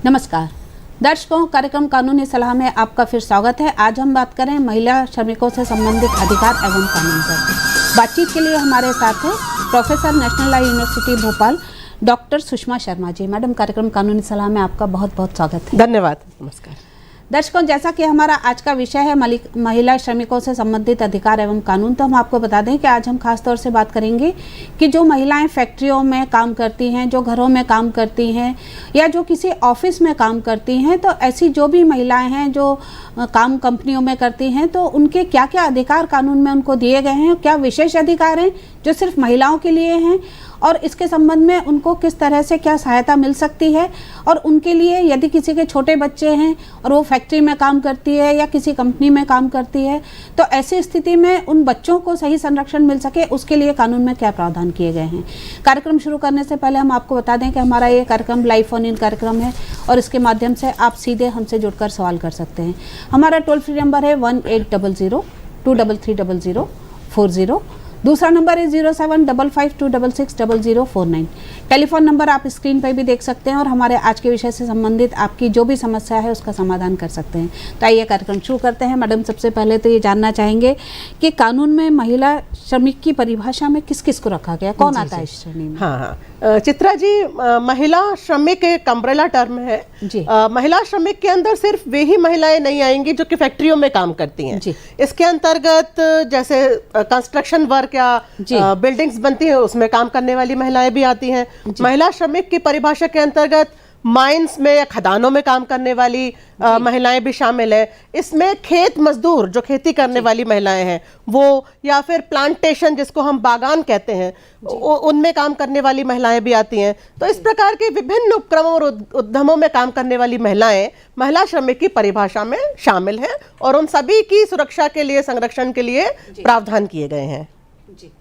नमस्कार दर्शकों, कार्यक्रम कानूनी सलाह में आपका फिर स्वागत है। आज हम बात करें महिला श्रमिकों से संबंधित अधिकार एवं कानून पर। बातचीत के लिए हमारे साथ है professor National Law University Bhopal doctor Sushma Sharma ji. Madam, कार्यक्रम कानूनी सलाह में आपका बहुत बहुत स्वागत है। धन्यवाद। नमस्कार दर्शकों, जैसा कि हमारा आज का विषय है महिला श्रमिकों से संबंधित अधिकार एवं कानून, तो हम आपको बता दें कि आज हम खास तौर से बात करेंगे कि जो महिलाएं फैक्ट्रियों में काम करती हैं, जो घरों में काम करती हैं या जो किसी ऑफिस में काम करती हैं, तो ऐसी जो भी महिलाएं हैं जो काम कंपनियों में करती हैं, तो उनके क्या क्या अधिकार कानून में उनको दिए गए हैं, क्या विशेष अधिकार हैं जो सिर्फ महिलाओं के लिए हैं, और इसके संबंध में उनको किस तरह से क्या सहायता मिल सकती है, और उनके लिए यदि किसी के छोटे बच्चे हैं और वो फैक्ट्री में काम करती है या किसी कंपनी में काम करती है, तो ऐसी स्थिति में उन बच्चों को सही संरक्षण मिल सके, उसके लिए कानून में क्या प्रावधान किए गए हैं। कार्यक्रम शुरू करने से पहले हम आपको बता दें कि हमारा ये कार्यक्रम लाइव फोन इन कार्यक्रम है और इसके माध्यम से आप सीधे हमसे जुड़कर सवाल कर सकते हैं। हमारा टोल फ्री नंबर है 1800-233-0040। दूसरा नंबर है 0755266049। टेलीफोन नंबर आप स्क्रीन पर भी देख सकते हैं और हमारे आज के विषय से संबंधित आपकी जो भी समस्या है उसका समाधान कर सकते हैं। तो आइए कार्यक्रम शुरू करते हैं। मैडम, सबसे पहले तो ये जानना चाहेंगे कि कानून में महिला श्रमिक की परिभाषा में किस किस को रखा गया, कौन आता है इस श्रेणी में? हाँ, चित्रा जी, महिला श्रमिक एक अम्ब्रेला टर्म है जी। महिला श्रमिक के अंदर सिर्फ वे ही महिलाएं नहीं आएंगी जो कि फैक्ट्रियों में काम करती हैं जी। इसके अंतर्गत जैसे कंस्ट्रक्शन वर्क या बिल्डिंग्स बनती है उसमें काम करने वाली महिलाएं भी आती हैं। महिला श्रमिक की परिभाषा के अंतर्गत माइंस में या खदानों में काम करने वाली महिलाएं भी शामिल है। इसमें खेत मजदूर जो खेती करने वाली महिलाएं हैं वो, या फिर प्लांटेशन जिसको हम बागान कहते हैं, उनमें काम करने वाली महिलाएं भी आती हैं। तो इस प्रकार के विभिन्न उपक्रमों और उद्यमों में काम करने वाली महिलाएं महिला श्रमिक की परिभाषा में शामिल हैं और उन सभी की सुरक्षा के लिए, संरक्षण के लिए प्रावधान किए गए हैं जी।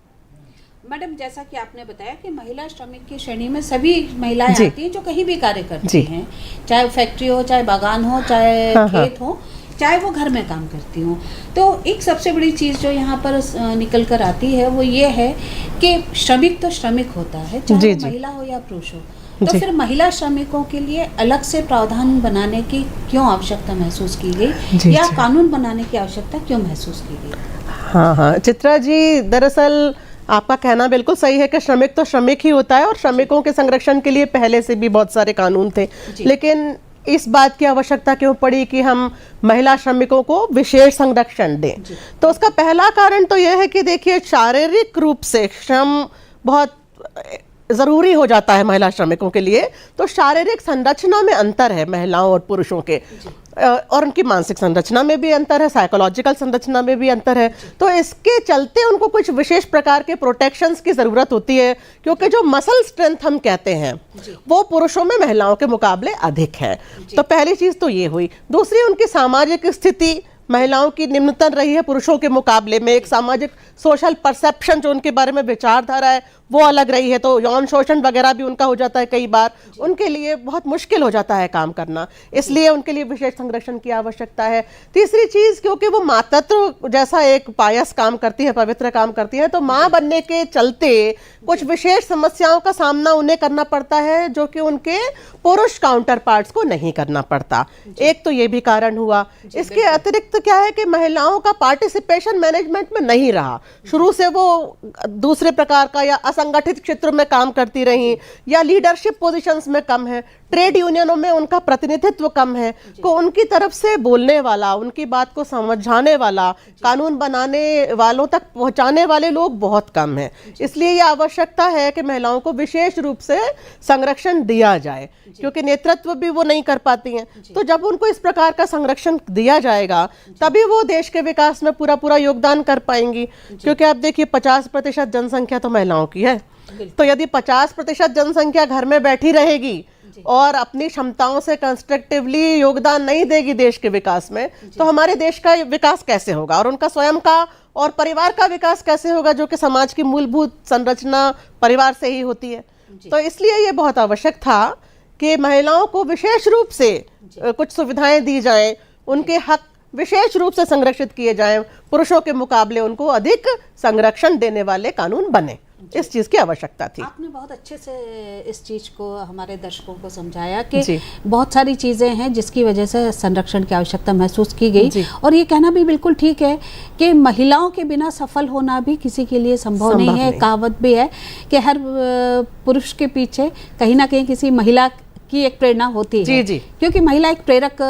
मैडम, जैसा कि आपने बताया कि महिला श्रमिक की श्रेणी में सभी महिलाएं आती हैं जो कहीं भी कार्य करती हैं, चाहे फैक्ट्री हो, चाहे बागान हो, चाहे खेत हो, चाहे वो घर में काम करती हो। तो एक सबसे बड़ी चीज़ जो यहाँ पर निकल कर आती है वो ये है कि श्रमिक तो श्रमिक होता है, चाहे महिला हो या पुरुष हो। तो फिर महिला श्रमिकों के लिए अलग से प्रावधान बनाने की क्यों आवश्यकता महसूस की गई, या कानून बनाने की आवश्यकता क्यों महसूस की गई? हाँ, चित्रा जी, दरअसल आपका कहना बिल्कुल सही है कि श्रमिक तो श्रमिक ही होता है और श्रमिकों के संरक्षण के लिए पहले से भी बहुत सारे कानून थे, लेकिन इस बात की आवश्यकता क्यों पड़ी कि हम महिला श्रमिकों को विशेष संरक्षण दें? तो उसका पहला कारण तो यह है कि देखिए, शारीरिक रूप से श्रम बहुत ज़रूरी हो जाता है महिला श्रमिकों के लिए। तो शारीरिक संरचना में अंतर है महिलाओं और पुरुषों के, और उनकी मानसिक संरचना में भी अंतर है, साइकोलॉजिकल संरचना में भी अंतर है। तो इसके चलते उनको कुछ विशेष प्रकार के प्रोटेक्शंस की ज़रूरत होती है, क्योंकि जो मसल स्ट्रेंथ हम कहते हैं वो पुरुषों में महिलाओं के मुकाबले अधिक है। तो पहली चीज़ तो ये हुई। दूसरी, उनकी सामाजिक स्थिति महिलाओं की निम्नतर रही है पुरुषों के मुकाबले में। एक सामाजिक सोशल परसेप्शन जो उनके बारे में विचारधारा है वो अलग रही है, तो यौन शोषण वगैरह भी उनका हो जाता है। कई बार उनके लिए बहुत मुश्किल हो जाता है काम करना, इसलिए उनके लिए विशेष संरक्षण की आवश्यकता है। तीसरी चीज़, क्योंकि वो मातृत्व जैसा एक पायस काम करती है, पवित्र काम करती है, तो माँ बनने के चलते कुछ विशेष समस्याओं का सामना उन्हें करना पड़ता है जो कि उनके पुरुष काउंटर पार्ट्स को नहीं करना पड़ता। एक तो ये भी कारण हुआ। इसके अतिरिक्त क्या है कि महिलाओं का पार्टिसिपेशन मैनेजमेंट में नहीं रहा। शुरू से वो दूसरे प्रकार का या असंगठित क्षेत्र में काम करती रही, या लीडरशिप पोजीशंस में कम है, ट्रेड यूनियनों में उनका प्रतिनिधित्व कम है, को उनकी तरफ से बोलने वाला, उनकी बात को समझाने वाला, कानून बनाने वालों तक पहुंचाने वाले लोग बहुत कम हैं। इसलिए ये आवश्यकता है कि महिलाओं को विशेष रूप से संरक्षण दिया जाए, क्योंकि नेतृत्व भी वो नहीं कर पाती हैं। तो जब उनको इस प्रकार का संरक्षण दिया जाएगा तभी वो देश के विकास में पूरा योगदान कर पाएंगी। क्योंकि आप देखिए, 50% जनसंख्या तो महिलाओं की है, तो यदि 50% जनसंख्या घर में बैठी रहेगी और अपनी क्षमताओं से कंस्ट्रक्टिवली योगदान नहीं देगी देश के विकास में, तो हमारे देश का विकास कैसे होगा, और उनका स्वयं का और परिवार का विकास कैसे होगा, जो कि समाज की मूलभूत संरचना परिवार से ही होती है। तो इसलिए ये बहुत आवश्यक था कि महिलाओं को विशेष रूप से कुछ सुविधाएं दी जाएं, उनके हक विशेष रूप से संरक्षित किए जाएं, पुरुषों के मुकाबले उनको अधिक संरक्षण देने वाले कानून बने। इस चीज की आवश्यकता थी। आपने बहुत अच्छे से इस चीज को हमारे दर्शकों को समझाया कि जी। बहुत सारी चीजें हैं जिसकी वजह से संरक्षण की आवश्यकता महसूस की गई, जी। और ये कहना भी बिल्कुल ठीक है कि महिलाओं के बिना सफल होना भी किसी के लिए संभव नहीं है। कहावत भी है कि हर पुरुष के पीछे कहीं ना कहीं किसी महिला की एक प्रेरणा होती है। जी जी। क्योंकि महिला एक प्रेरक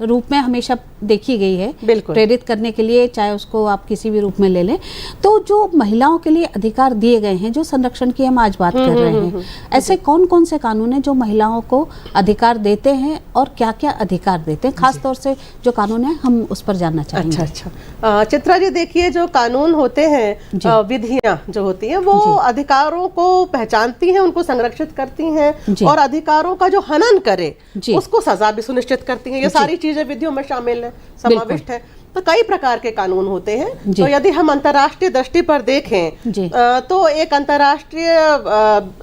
रूप में हमेशा देखी गई है, बिल्कुल। प्रेरित करने के लिए, चाहे उसको आप किसी भी रूप में ले लें। तो जो महिलाओं के लिए अधिकार दिए गए हैं, जो संरक्षण की हम आज बात कर रहे हैं, ऐसे कौन कौन से कानून हैं जो महिलाओं को अधिकार देते हैं और क्या क्या अधिकार देते हैं? खास तौर से जो कानून है हम उस पर जानना चाहेंगे। अच्छा। चित्रा जी, देखिए, जो कानून होते हैं, विधियां जो होती हैं, वो अधिकारों को पहचानती हैं, उनको संरक्षित करती हैं, और अधिकारों का जो हनन करे उसको सजा भी सुनिश्चित करती हैं। ये सारी चीजें विधियों में शामिल है, समाविष्ट है। तो कई प्रकार के कानून होते हैं। तो यदि हम अंतर्राष्ट्रीय दृष्टि पर देखें तो एक अंतर्राष्ट्रीय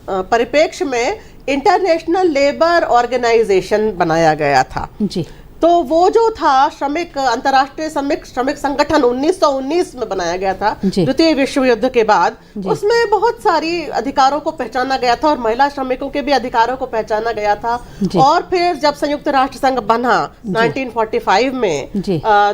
परिप्रेक्ष्य में इंटरनेशनल लेबर ऑर्गेनाइजेशन बनाया गया था। जी। तो वो जो था अंतर्राष्ट्रीय श्रमिक संगठन 1919 में बनाया गया था, द्वितीय विश्व युद्ध के बाद। उसमें बहुत सारी अधिकारों को पहचाना गया था और महिला श्रमिकों के भी अधिकारों को पहचाना गया था। और फिर जब संयुक्त राष्ट्र संघ बना 1945 में,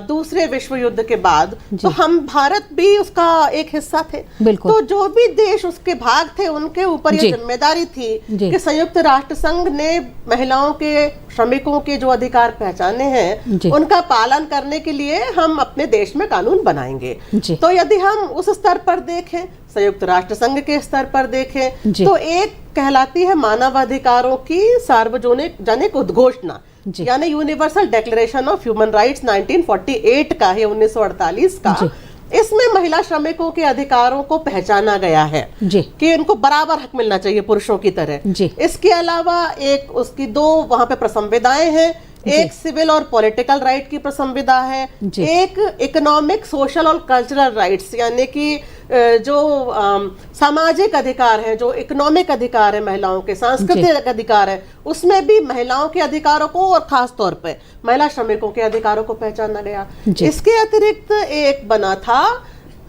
दूसरे विश्व युद्ध के बाद, तो हम भारत भी उसका एक हिस्सा थे। तो जो भी देश उसके भाग थे, उनके ऊपर ये जिम्मेदारी थी कि संयुक्त राष्ट्र संघ ने महिलाओं के, श्रमिकों के जो अधिकार पहचाने हैं, उनका पालन करने के लिए हम अपने देश में कानून बनाएंगे। तो यदि हम उस स्तर पर देखें, संयुक्त राष्ट्र संघ के स्तर पर देखें, तो एक कहलाती है मानवाधिकारों की सार्वजनिक उद्घोषणा, यानी universal declaration of human rights 1948 का है, 1948 का। इसमें महिला श्रमिकों के अधिकारों को पहचाना गया है कि इनको बराबर हक मिलना चाहिए पुरुषों की तरह। इसके अलावा एक उसकी दो वहां पे प्रसंविधाएं हैं, एक सिविल और पॉलिटिकल राइट की प्रसंविधा है, एक इकोनॉमिक, सोशल और कल्चरल राइट्स, यानी कि जो सामाजिक अधिकार है, जो इकोनॉमिक अधिकार है महिलाओं के, सांस्कृतिक अधिकार है, उसमें भी महिलाओं के अधिकारों को और खास तौर पे महिला श्रमिकों के अधिकारों को पहचाना गया। इसके अतिरिक्त एक बना था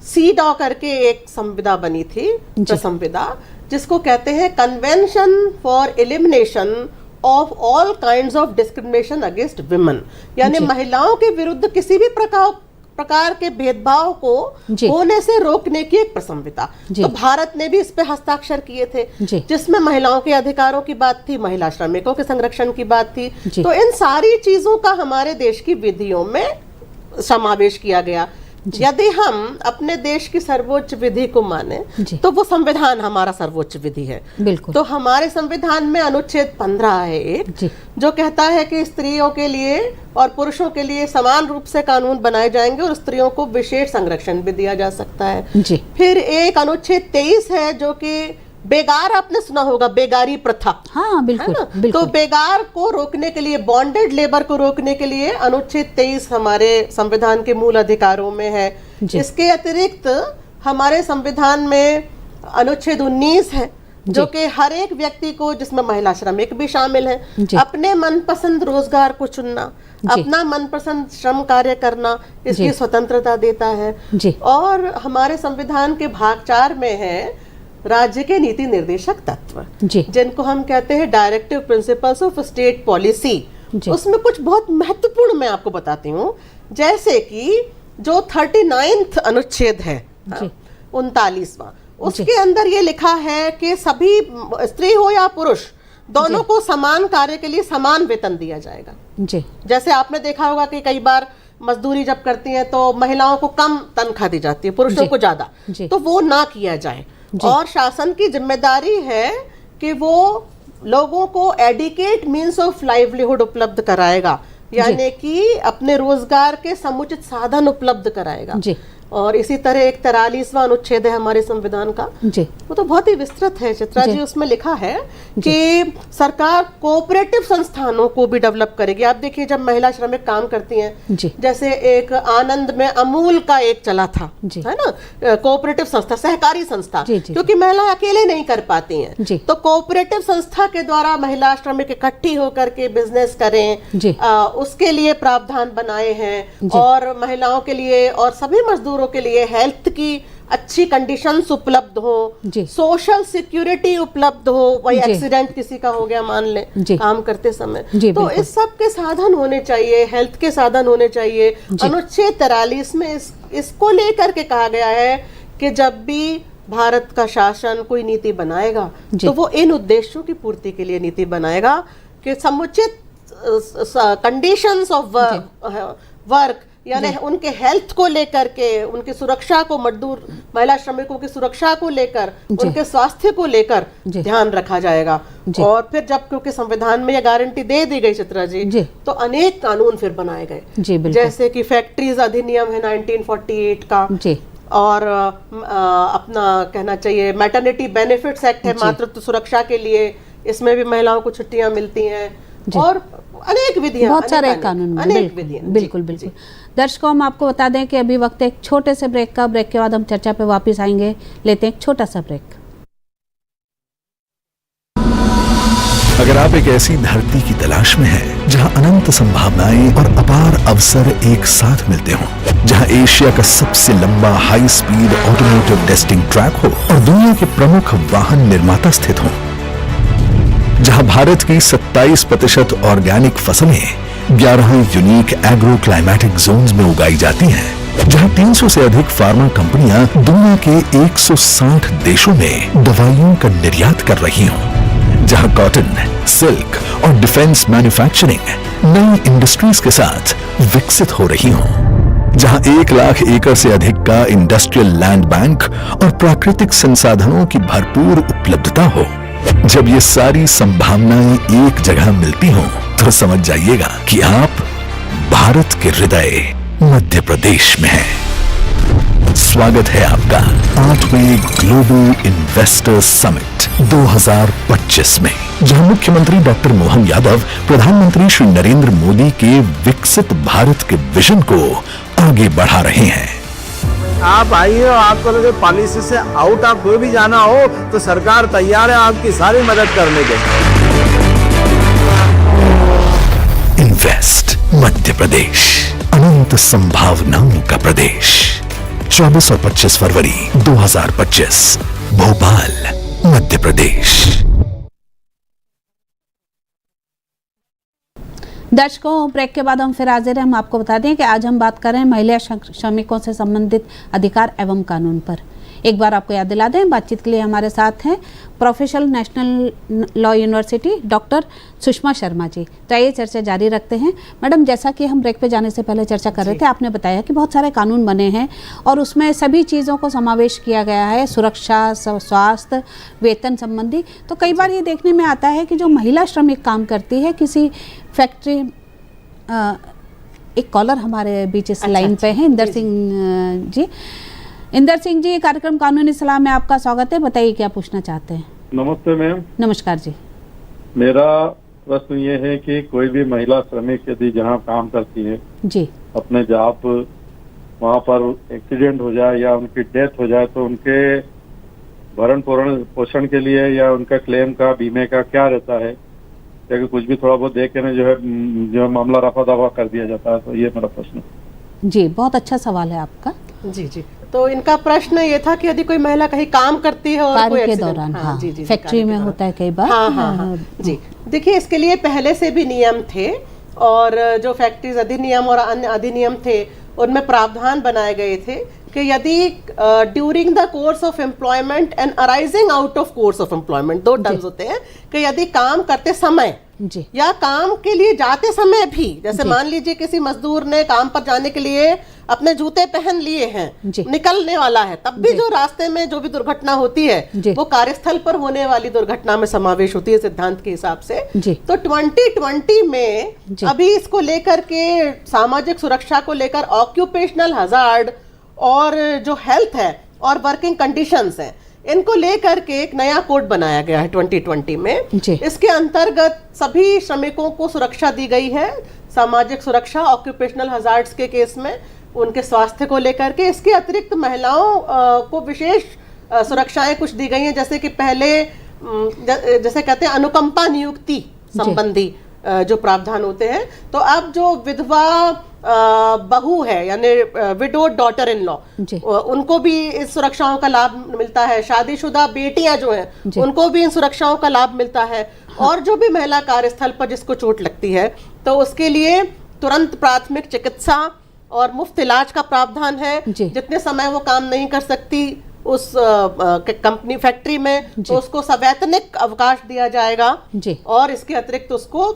सीडॉ करके एक संविधा बनी थी, संविधा, जिसको कहते हैं convention for elimination of all kinds of discrimination against women, यानी महिलाओं के विरुद्ध किसी भी प्रकार के भेदभाव को होने से रोकने की एक प्रसंविधा। तो भारत ने भी इस पे हस्ताक्षर किए थे, जिसमें महिलाओं के अधिकारों की बात थी, महिला श्रमिकों के संरक्षण की बात थी। तो इन सारी चीजों का हमारे देश की विधियों में समावेश किया गया। यदि हम अपने देश की सर्वोच्च विधि को माने तो वो संविधान हमारा सर्वोच्च विधि है। बिल्कुल। तो हमारे संविधान में अनुच्छेद 15 है एक, जो कहता है कि स्त्रियों के लिए और पुरुषों के लिए समान रूप से कानून बनाए जाएंगे और स्त्रियों को विशेष संरक्षण भी दिया जा सकता है। फिर एक अनुच्छेद 23 है, जो कि बेगार, आपने सुना होगा, बेगारी प्रथा। हाँ, बिल्कुल, बिल्कुल। तो बेगार को रोकने के लिए, बॉन्डेड लेबर को रोकने के लिए अनुच्छेद 23 हमारे संविधान के मूल अधिकारों में है। इसके अतिरिक्त हमारे संविधान में अनुच्छेद 19 है, जो कि हर एक व्यक्ति को, जिसमें महिला श्रमिक भी शामिल है, अपने मनपसंद रोजगार को चुनना, अपना मनपसंद श्रम कार्य करना, इसकी स्वतंत्रता देता है। और हमारे संविधान के भाग 4 में है राज्य के नीति निर्देशक तत्व, जिनको हम कहते हैं directive principles of state policy. उसमें कुछ बहुत महत्वपूर्ण मैं आपको बताती हूँ, जैसे कि जो 39वां अनुच्छेद है, 39वां, उसके अंदर ये लिखा है कि सभी, स्त्री हो या पुरुष, दोनों को समान कार्य के लिए समान वेतन दिया जाएगा। जैसे आपने देखा होगा कि कई बार मजदूरी जब करती हैं तो महिलाओं को कम तनख्वाह दी जाती है, पुरुषों को ज्यादा, तो वो ना किया जाए। और शासन की जिम्मेदारी है कि वो लोगों को एडिकेट मीन्स ऑफ लाइवलीहुड उपलब्ध कराएगा, यानी कि अपने रोजगार के समुचित साधन उपलब्ध कराएगा। और इसी तरह एक 43वां अनुच्छेद है हमारे संविधान का, वो तो बहुत ही विस्तृत है चित्रा जी। उसमें लिखा है कि सरकार कोऑपरेटिव संस्थानों को भी डेवलप करेगी। आप देखिए, जब महिला श्रमिक काम करती हैं, जैसे एक आनंद में अमूल का एक चला था, है ना, कोऑपरेटिव संस्था, सहकारी संस्था, क्योंकि महिला अकेले नहीं कर पाती हैं, तो कोऑपरेटिव संस्था के द्वारा महिला श्रमिक इकट्ठी होकर के बिजनेस करें, उसके लिए प्रावधान बनाए हैं। और महिलाओं के लिए और सभी मजदूरों के लिए हेल्थ की अच्छी कंडीशंस उपलब्ध हो, जी। सोशल सिक्योरिटी उपलब्ध हो, वही जी। एक्सीडेंट किसी का हो गया मान ले जी। काम करते समय, जी, तो बिल्कुल। इस सब के साधन होने चाहिए, हेल्थ के साधन होने चाहिए। जी। अनुच्छेद 43 में इसको लेकर के कहा गया है कि जब भी भारत का शासन कोई नीति बनाएगा जी। तो वो इन उद्देश्यों की पूर्ति के लिए नीति बनाएगा कि समुचित कंडीशंस ऑफ वर्क, यानी उनके हेल्थ को लेकर के, उनकी सुरक्षा को, मजदूर महिला श्रमिकों की सुरक्षा को लेकर, उनके स्वास्थ्य को लेकर ध्यान रखा जाएगा। और फिर जब क्योंकि संविधान में यह गारंटी दे दी गई चित्रा जी, तो अनेक कानून फिर बनाए गए, जैसे कि फैक्ट्रीज अधिनियम है 1948 का, और अपना कहना चाहिए मैटरनिटी बेनिफिट्स एक्ट है मातृत्व सुरक्षा के लिए, इसमें भी महिलाओं को छुट्टियां मिलती हैं, और अनेक विधियां, बहुत सारे कानून, अनेक विधियां। बिल्कुल बिल्कुल। दर्शकों, हम आपको बता दें कि अभी वक्त एक छोटे से ब्रेक का, ब्रेक के बाद हम चर्चा पे वापस आएंगे। लेते हैं एक छोटा सा ब्रेक। अगर आप एक ऐसी धरती की तलाश में हैं जहां अनंत संभावनाएं और अपार अवसर एक साथ मिलते हों, जहां एशिया का सबसे लंबा high speed automotive testing track हो और दुनिया के प्रमुख वाहन निर्माता स्थित हों, जहां भारत की 27% ऑर्गेनिक फसलें 11 यूनिक एग्रो क्लाइमेटिक जोन्स में उगाई जाती हैं, जहां 300 से अधिक फार्मा कंपनियां दुनिया के 160 देशों में दवाइयों का निर्यात कर रही हों, जहां कॉटन, सिल्क और डिफेंस मैन्युफैक्चरिंग नई इंडस्ट्रीज के साथ विकसित हो रही हों, जहां 1 लाख एकड़ से अधिक का इंडस्ट्रियल लैंड बैंक और प्राकृतिक संसाधनों की भरपूर उपलब्धता हो, जब ये सारी संभावनाएं एक जगह मिलती हों, तो समझ जाइएगा कि आप भारत के हृदय मध्य प्रदेश में हैं। स्वागत है आपका 8वें ग्लोबल इन्वेस्टर्स समिट 2025 में, जहां मुख्यमंत्री डॉक्टर मोहन यादव प्रधानमंत्री श्री नरेंद्र मोदी के विकसित भारत के विजन को आगे बढ़ा रहे हैं। आप आइए और आपको लगे पॉलिसी से आउट आप कोई भी जाना हो तो सरकार तैयार है आपकी सारी मदद करने के। इन्वेस्ट मध्य प्रदेश, अनंत संभावनाओं का प्रदेश। 24 और 25 फरवरी 2025, भोपाल, मध्य प्रदेश। दर्शकों, ब्रेक के बाद हम फिर हाजिर हैं। हम आपको बता दें कि आज हम बात कर रहे हैं महिला श्रमिकों से संबंधित अधिकार एवं कानून पर। एक बार आपको याद दिला दें, बातचीत के लिए हमारे साथ हैं professor National Law University doctor Sushma Sharma ji. तो आइए चर्चा जारी रखते हैं। मैडम, जैसा कि हम ब्रेक पे जाने से पहले चर्चा कर रहे थे, आपने बताया कि बहुत सारे कानून बने हैं और उसमें सभी चीज़ों को समावेश किया गया है, सुरक्षा, स्वास्थ्य, वेतन संबंधी। तो कई बार ये देखने में आता है कि जो महिला श्रमिक काम करती है किसी फैक्ट्री, एक कॉलर हमारे बीच इस लाइन पे हैं, इंदर सिंह जी। इंदर सिंह जी, कार्यक्रम कानूनी सलाह में आपका स्वागत है। बताइए क्या पूछना चाहते हैं। नमस्ते मैम। नमस्कार जी। मेरा प्रश्न ये है कि कोई भी महिला श्रमिक यदि जहाँ काम करती है जी, अपने जॉब वहाँ पर एक्सीडेंट हो जाए या उनकी डेथ हो जाए, तो उनके भरण पोषण के लिए या उनका क्लेम का, बीमे का क्या रहता है? क्योंकि कुछ भी थोड़ा बहुत देख के ना जो है मामला रफा दफा कर दिया जाता है। तो ये मेरा प्रश्न जी, बहुत अच्छा सवाल है आपका। जी जी। तो इनका प्रश्न ये था कि यदि कोई महिला कहीं काम करती है और कोई कार्य के एक्सीडेंट, दौरान, हाँ, हाँ, जी, जी, फैक्ट्री में होता है कई बार। हाँ, जी। देखिए, इसके लिए पहले से भी नियम थे और जो फैक्ट्रीज अधिनियम और अन्य अधिनियम थे उनमें प्रावधान बनाए गए थे कि यदि during the course of employment and arising out of course of employment, 2 terms होते हैं, कि यदि काम करते समय जी, या काम के लिए जाते समय भी, जैसे मान लीजिए किसी मजदूर ने काम पर जाने के लिए अपने जूते पहन लिए हैं, निकलने वाला है, तब भी जो रास्ते में जो भी दुर्घटना होती है वो कार्यस्थल पर होने वाली दुर्घटना में समावेश होती है सिद्धांत के हिसाब से। तो 2020 में अभी इसको लेकर के सामाजिक सुरक्षा को लेकर ऑक्यूपेशनल हजार्ड और जो हेल्थ है और वर्किंग कंडीशंस हैं, इनको लेकर के एक नया कोड बनाया गया है 2020 में। इसके अंतर्गत सभी श्रमिकों को सुरक्षा दी गई है, सामाजिक सुरक्षा, ऑक्यूपेशनल हजार्ड्स के केस में उनके स्वास्थ्य को लेकर के। इसके अतिरिक्त महिलाओं को विशेष सुरक्षाएं कुछ दी गई हैं, जैसे कि पहले जैसे कहते हैं अनुकंपा नियुक्ति संबंधी जो प्रावधान होते हैं, तो अब जो विधवा बहू है यानी विडोड डॉटर इन लॉ, जी। उनको भी इस सुरक्षाओं का लाभ मिलता है। शादीशुदा बेटियां जो हैं उनको भी इन सुरक्षाओं का लाभ मिलता है। और जो भी महिला कार्यस्थल पर जिसको चोट लगती है तो उसके लिए तुरंत प्राथमिक चिकित्सा और मुफ्त इलाज का प्रावधान है। जी। जितने समय वो काम नहीं कर सकती उस कंपनी फैक्ट्री में तो उसको सवैतनिक अवकाश दिया जाएगा। जी। और इसके अतिरिक्त उसको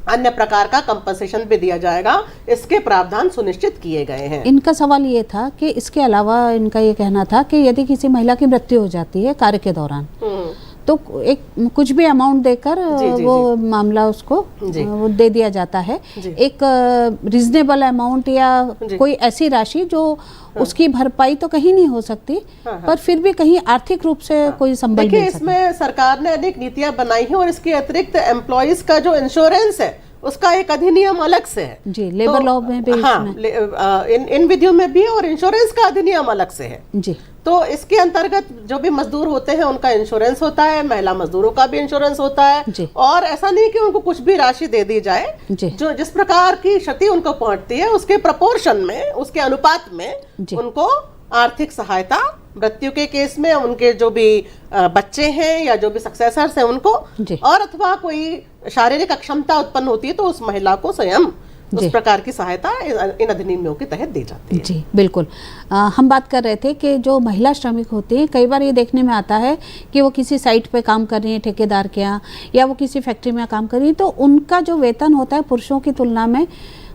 अन्य प्रकार का कंपनसेशन भी दिया जाएगा। इसके प्रावधान सुनिश्चित किए गए हैं। इनका सवाल ये था कि इसके अलावा इनका ये कहना था कि यदि किसी महिला की मृत्यु हो जाती है कार्य के दौरान तो एक कुछ भी अमाउंट देकर वो मामला उसको वो दे दिया जाता है, एक रीजनेबल अमाउंट या कोई ऐसी राशि जो उसकी भरपाई तो कहीं नहीं हो सकती पर फिर भी कहीं आर्थिक रूप से कोई संबल मिल सके। इसमें सरकार ने अनेक नीतियां बनाई हैं और इसके अतिरिक्त एम्प्लॉइज का जो इंश्योरेंस है उसका एक अधिनियम अलग से है। जी, लेबर लॉ में भी इन विधियों में भी और इंश्योरेंस का अधिनियम अलग से है। जी। तो इसके अंतर्गत जो भी मजदूर होते हैं उनका इंश्योरेंस होता है, महिला मजदूरों का भी इंश्योरेंस होता है। और ऐसा नहीं कि उनको कुछ भी राशि दे दी जाए, जो जिस प्रकार की क्षति उनको पहुंचती है उसके प्रपोर्शन में, उसके अनुपात में उनको आर्थिक सहायता मृत्यु के केस में उनके जो भी बच्चे हैं या जो भी सक्सेसर्स हैं उनको, और अथवा कोई शारीरिक अक्षमता उत्पन्न होती है तो उस महिला को स्वयं उस प्रकार की सहायता इन अधिनियमों के तहत दी जाती है। जी बिल्कुल। हम बात कर रहे थे कि जो महिला श्रमिक होती हैं कई बार ये देखने में आता है कि वो किसी साइट पे काम कर रही हैं ठेकेदार के यहाँ या वो किसी फैक्ट्री में काम कर रही हैं तो उनका जो वेतन होता है पुरुषों की तुलना में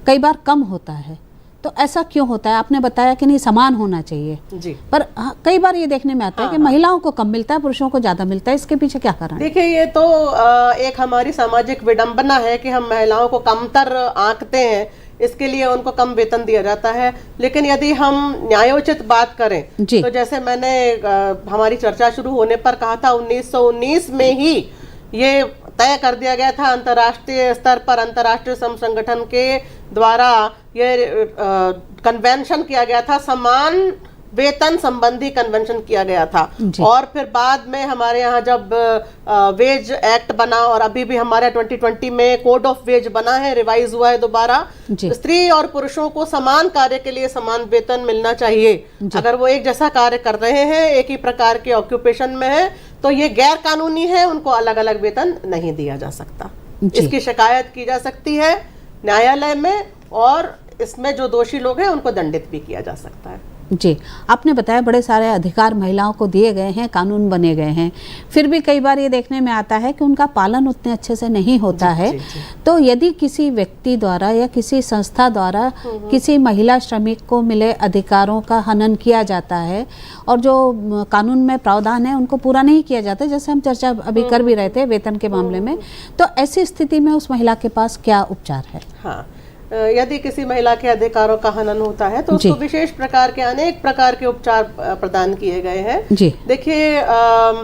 कई बार कम होता है। तो ऐसा क्यों होता है? आपने बताया कि नहीं समान होना चाहिए जी, पर कई बार ये देखने में आता है कि महिलाओं को कम मिलता है पुरुषों को ज्यादा मिलता है। इसके पीछे क्या कारण है? देखिए ये तो एक हमारी सामाजिक विडंबना है कि हम महिलाओं को कमतर आंकते हैं, इसके लिए उनको कम वेतन दिया जाता है। लेकिन यदि हम न्यायोचित बात करें तो जैसे मैंने हमारी चर्चा शुरू होने पर कहा था 1919 में ही ये तय कर दिया गया था अंतर्राष्ट्रीय स्तर पर, अंतर्राष्ट्रीय श्रम संगठन के द्वारा ये कन्वेंशन किया गया था, समान वेतन संबंधी कन्वेंशन किया गया था। और फिर बाद में हमारे यहाँ जब वेज एक्ट बना और अभी भी हमारे 2020 में कोड ऑफ वेज बना है, रिवाइज हुआ है दोबारा, स्त्री और पुरुषों को समान कार्य के लिए समान वेतन मिलना चाहिए। अगर वो एक जैसा कार्य कर रहे हैं, एक ही प्रकार के ऑक्यूपेशन में है तो ये गैर कानूनी है, उनको अलग अलग वेतन नहीं दिया जा सकता। इसकी शिकायत की जा सकती है न्यायालय में और इसमें जो दोषी लोग हैं उनको दंडित भी किया जा सकता है। जी, आपने बताया बड़े सारे अधिकार महिलाओं को दिए गए हैं, कानून बने गए हैं, फिर भी कई बार ये देखने में आता है कि उनका पालन उतने अच्छे से नहीं होता है। तो यदि किसी व्यक्ति द्वारा या किसी संस्था द्वारा किसी महिला श्रमिक को मिले अधिकारों का हनन किया जाता है और जो कानून में प्रावधान है उनको पूरा नहीं किया जाता, जैसे हम चर्चा अभी कर भी रहे थे वेतन के मामले में, तो ऐसी स्थिति में उस महिला के पास क्या उपचार है? हाँ, यदि किसी महिला के अधिकारों का हनन होता है तो उसको विशेष प्रकार के अनेक प्रकार के उपचार प्रदान किए गए हैं। देखिए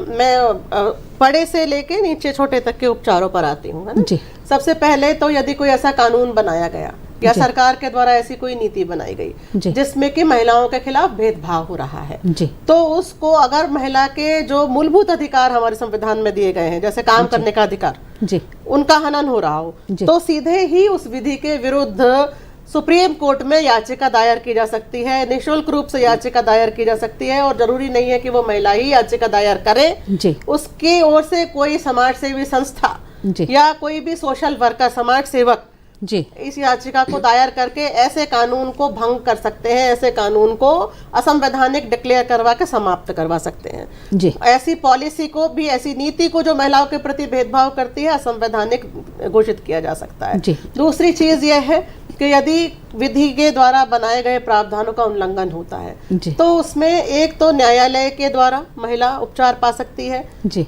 मैं बड़े से लेके नीचे छोटे तक के उपचारों पर आती हूँ, है ना? सबसे पहले तो यदि कोई ऐसा कानून बनाया गया या सरकार के द्वारा ऐसी कोई नीति बनाई गई जिसमें कि महिलाओं के खिलाफ भेदभाव हो रहा है तो उसको, अगर महिला के जो मूलभूत अधिकार हमारे संविधान में दिए गए हैं जैसे काम करने का अधिकार, उनका हनन हो रहा हो तो सीधे ही उस विधि के विरुद्ध सुप्रीम कोर्ट में याचिका दायर की जा सकती है, निःशुल्क रूप से याचिका दायर की जा सकती है। और जरूरी नहीं है कि वो महिला ही याचिका दायर करे, उसकी ओर से कोई समाज सेवी संस्था या कोई भी सोशल वर्कर, समाज सेवक इस याचिका को दायर करके ऐसे कानून को भंग कर सकते हैं, ऐसे कानून को असंवैधानिक डिक्लेयर करवा के समाप्त करवा सकते हैं। ऐसी पॉलिसी को भी, ऐसी नीति को जो महिलाओं के प्रति भेदभाव करती है, असंवैधानिक घोषित किया जा सकता है। दूसरी चीज यह है कि यदि विधि के द्वारा बनाए गए प्रावधानों का उल्लंघन होता है तो उसमें एक तो न्यायालय के द्वारा महिला उपचार पा सकती है।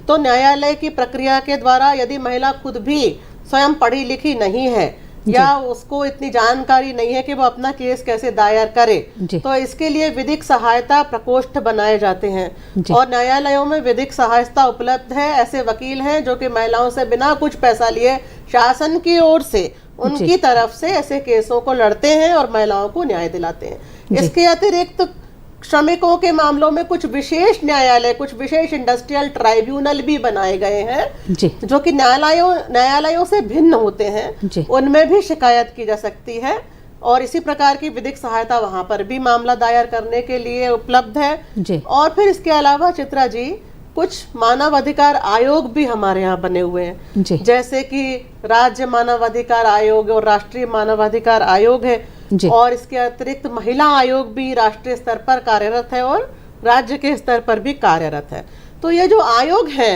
तो न्यायालय की प्रक्रिया के द्वारा यदि महिला खुद भी स्वयं पढ़ी लिखी नहीं है या उसको इतनी जानकारी नहीं है कि वो अपना केस कैसे दायर करे, तो इसके लिए विधिक सहायता प्रकोष्ठ बनाए जाते हैं और न्यायालयों में विधिक सहायता उपलब्ध है। ऐसे वकील हैं जो कि महिलाओं से बिना कुछ पैसा लिए शासन की ओर से उनकी तरफ से ऐसे केसों को लड़ते हैं और महिलाओं को न्याय दिलाते हैं। इसके अतिरिक्त श्रमिकों के मामलों में कुछ विशेष न्यायालय, कुछ विशेष इंडस्ट्रियल ट्राइब्यूनल भी बनाए गए हैं जो कि न्यायालयों से भिन्न होते हैं। उनमें भी शिकायत की जा सकती है और इसी प्रकार की विधिक सहायता वहां पर भी मामला दायर करने के लिए उपलब्ध है। जी। और फिर इसके अलावा चित्रा जी कुछ मानव अधिकार आयोग भी हमारे यहाँ बने हुए हैं, जी। जैसे कि राज्य मानवाधिकार आयोग और राष्ट्रीय मानवाधिकार आयोग है, जी। और इसके अतिरिक्त महिला आयोग भी राष्ट्रीय स्तर पर कार्यरत है और राज्य के स्तर पर भी कार्यरत है। तो ये जो आयोग है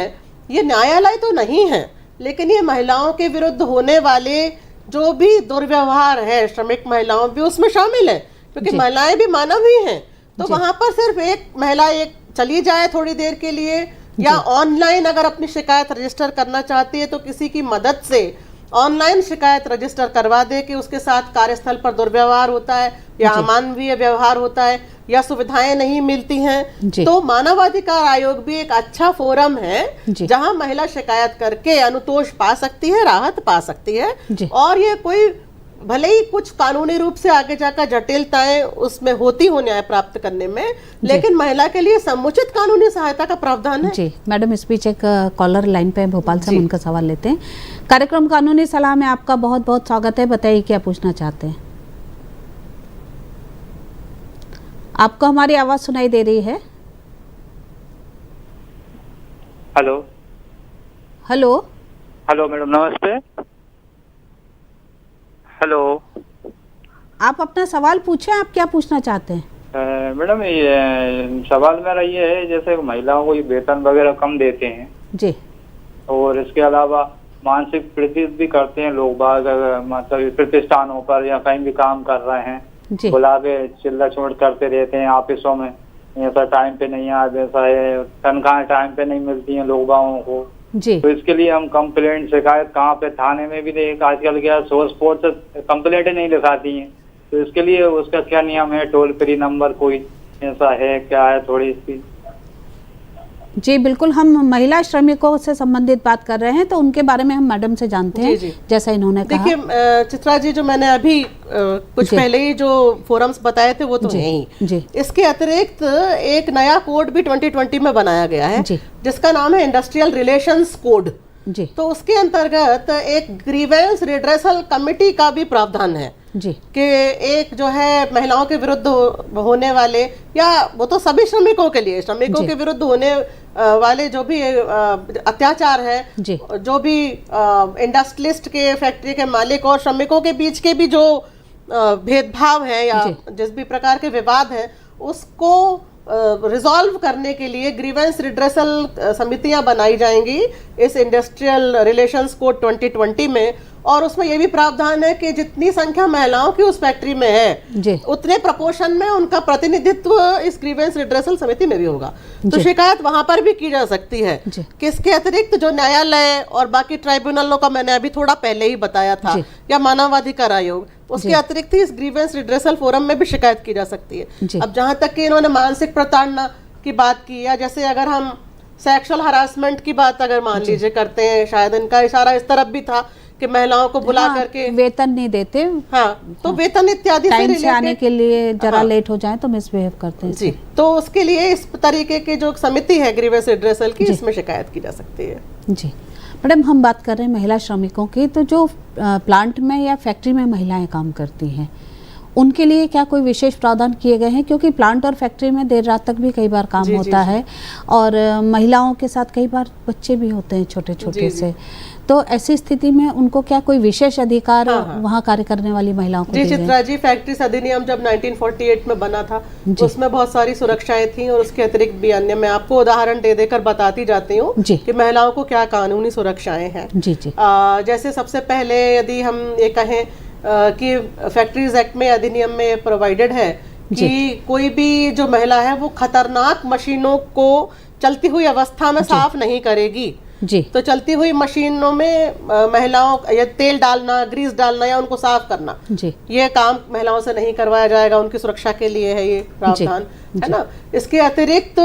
ये न्यायालय तो नहीं है, लेकिन ये महिलाओं के विरुद्ध होने वाले जो भी दुर्व्यवहार है श्रमिक महिलाओं भी उसमें शामिल है, क्योंकि जी। महिलाएं भी मानव ही हैं। तो जी। वहां पर सिर्फ एक महिला एक चली जाए थोड़ी देर के लिए, या ऑनलाइन अगर अपनी शिकायत रजिस्टर करना चाहती है तो किसी की मदद से ऑनलाइन शिकायत रजिस्टर करवा दे कि उसके साथ कार्यस्थल पर दुर्व्यवहार होता है या अमानवीय व्यवहार होता है या सुविधाएं नहीं मिलती हैं, तो मानवाधिकार आयोग भी एक अच्छा फोरम है जहां महिला शिकायत करके अनुतोष पा सकती है, राहत पा सकती है। और ये कोई भले ही कुछ कानूनी रूप से आगे जाकर जटिलताएं उसमें होती हो न्याय प्राप्त करने में, लेकिन महिला के लिए समुचित कानूनी सहायता का प्रावधान है। जी मैडम, इस बीच एक कॉलर लाइन पे भोपाल से, हम उनका सवाल लेते हैं। कार्यक्रम कानूनी सलाह में आपका बहुत बहुत स्वागत है, बताइए क्या पूछना चाहते हैं। आपको हमारी आवाज सुनाई दे रही है? हेलो हेलो हेलो मैडम, नमस्ते। हेलो, आप अपना सवाल पूछें, आप क्या पूछना चाहते हैं? मैडम ये सवाल मेरा ये है, जैसे महिलाओं को ये वेतन वगैरह कम देते हैं जी, और इसके अलावा मानसिक पीड़ित भी करते हैं लोग बाग, मतलब प्रतिष्ठानों पर या कहीं भी काम कर रहे हैं, बुलावे चिल्ला चोट करते रहते हैं ऑफिसों में, ऐसा टाइम पे नहीं आ, वैसा है, तनख्वाहें टाइम पे नहीं मिलती हैं लोग बागों को जी। तो इसके लिए हम कंप्लेंट शिकायत कहाँ पे, थाने में भी देख, आजकल क्या सोर्स पोर्ट से कंप्लेंट नहीं लिखाती हैं, तो इसके लिए उसका क्या नियम है, टोल फ्री नंबर कोई ऐसा है क्या है थोड़ी इसकी? जी बिल्कुल, हम महिला श्रमिकों से संबंधित बात कर रहे हैं तो उनके बारे में हम मैडम से जानते हैं। जी। जैसा इन्होंने कहा। देखिए चित्रा जी, जो मैंने अभी कुछ पहले ही जो फोरम्स बताए थे वो तो है ही। इसके अतिरिक्त एक नया कोड भी 2020 में बनाया गया है जिसका नाम है इंडस्ट्रियल रिलेशंस कोड जी। तो उसके अंतर्गत एक ग्रीवेंस रिड्रेसल कमेटी का भी प्रावधान है जी, कि एक जो है महिलाओं के विरुद्ध होने वाले, या वो तो सभी श्रमिकों के लिए, श्रमिकों के विरुद्ध होने वाले जो भी अत्याचार है, जो भी इंडस्ट्रियलिस्ट के, फैक्ट्री के मालिक और श्रमिकों के बीच के भी जो भेदभाव है या जिस भी प्रकार के विवाद है, उसको रिजॉल्व करने के लिए ग्रीवेंस रिड्रेसल समितियां बनाई जाएंगी इस इंडस्ट्रियल रिलेशंस कोड 2020 में। और उसमें यह भी प्रावधान है कि जितनी संख्या महिलाओं की उस फैक्ट्री में है उतने प्रपोर्शन में उनका प्रतिनिधित्व इस ग्रीवेंस रिड्रेसल समिति में भी होगा, तो शिकायत वहां पर भी की जा सकती है। किसके अतिरिक्त जो न्यायालय और बाकी ट्राइब्यूनलों का मैंने अभी थोड़ा पहले ही बताया था, या मानवाधिकार आयोग, उसके अतिरिक्त इस ग्रीवेंस रिड्रेसल फोरम में भी शिकायत की जा सकती है। अब जहां तक कि इन्होंने मानसिक प्रताड़ना की बात की, या जैसे अगर हम सेक्सुअल हरासमेंट की बात अगर मान लीजिए करते हैं, शायद इनका इशारा इस तरफ भी था कि महिलाओं को बुला करके वेतन नहीं देते, तो वेतन इत्यादि से आने के लिए जरा लेट हो जाए तो मिसबिहेव करते हैं जी। तो उसके लिए इस तरीके की जो समिति है ग्रीवेंस रिड्रेसल की, इसमें शिकायत की जा सकती है जी। मैडम, हम बात कर रहे हैं महिला श्रमिकों की, तो जो प्लांट में या फैक्ट्री में महिलाएं काम करती हैं उनके लिए क्या कोई विशेष प्रावधान किए गए हैं? क्योंकि प्लांट और फैक्ट्री में देर रात तक भी कई बार काम होता है और महिलाओं के साथ कई बार बच्चे भी होते हैं छोटे छोटे से, तो ऐसी स्थिति में उनको क्या कोई विशेष अधिकार वहाँ कार्य करने वाली महिलाओं को? जी चित्रा जी, फैक्ट्रीज अधिनियम जब 1948 में बना था उसमें बहुत सारी सुरक्षाएं थी और उसके अतिरिक्त भी अन्य, मैं आपको उदाहरण दे देकर बताती जाती हूँ कि महिलाओं को क्या कानूनी सुरक्षाएं हैं। जैसे सबसे पहले यदि हम ये कहें कि फैक्ट्रीज एक्ट में, अधिनियम में प्रोवाइडेड है कि कोई भी जो महिला है वो खतरनाक मशीनों को चलती हुई अवस्था में साफ नहीं करेगी जी। तो चलती हुई मशीनों में महिलाओं या तेल डालना, ग्रीस डालना या उनको साफ करना जी, ये काम महिलाओं से नहीं करवाया जाएगा, उनकी सुरक्षा के लिए है ये प्रावधान, है ना। इसके अतिरिक्त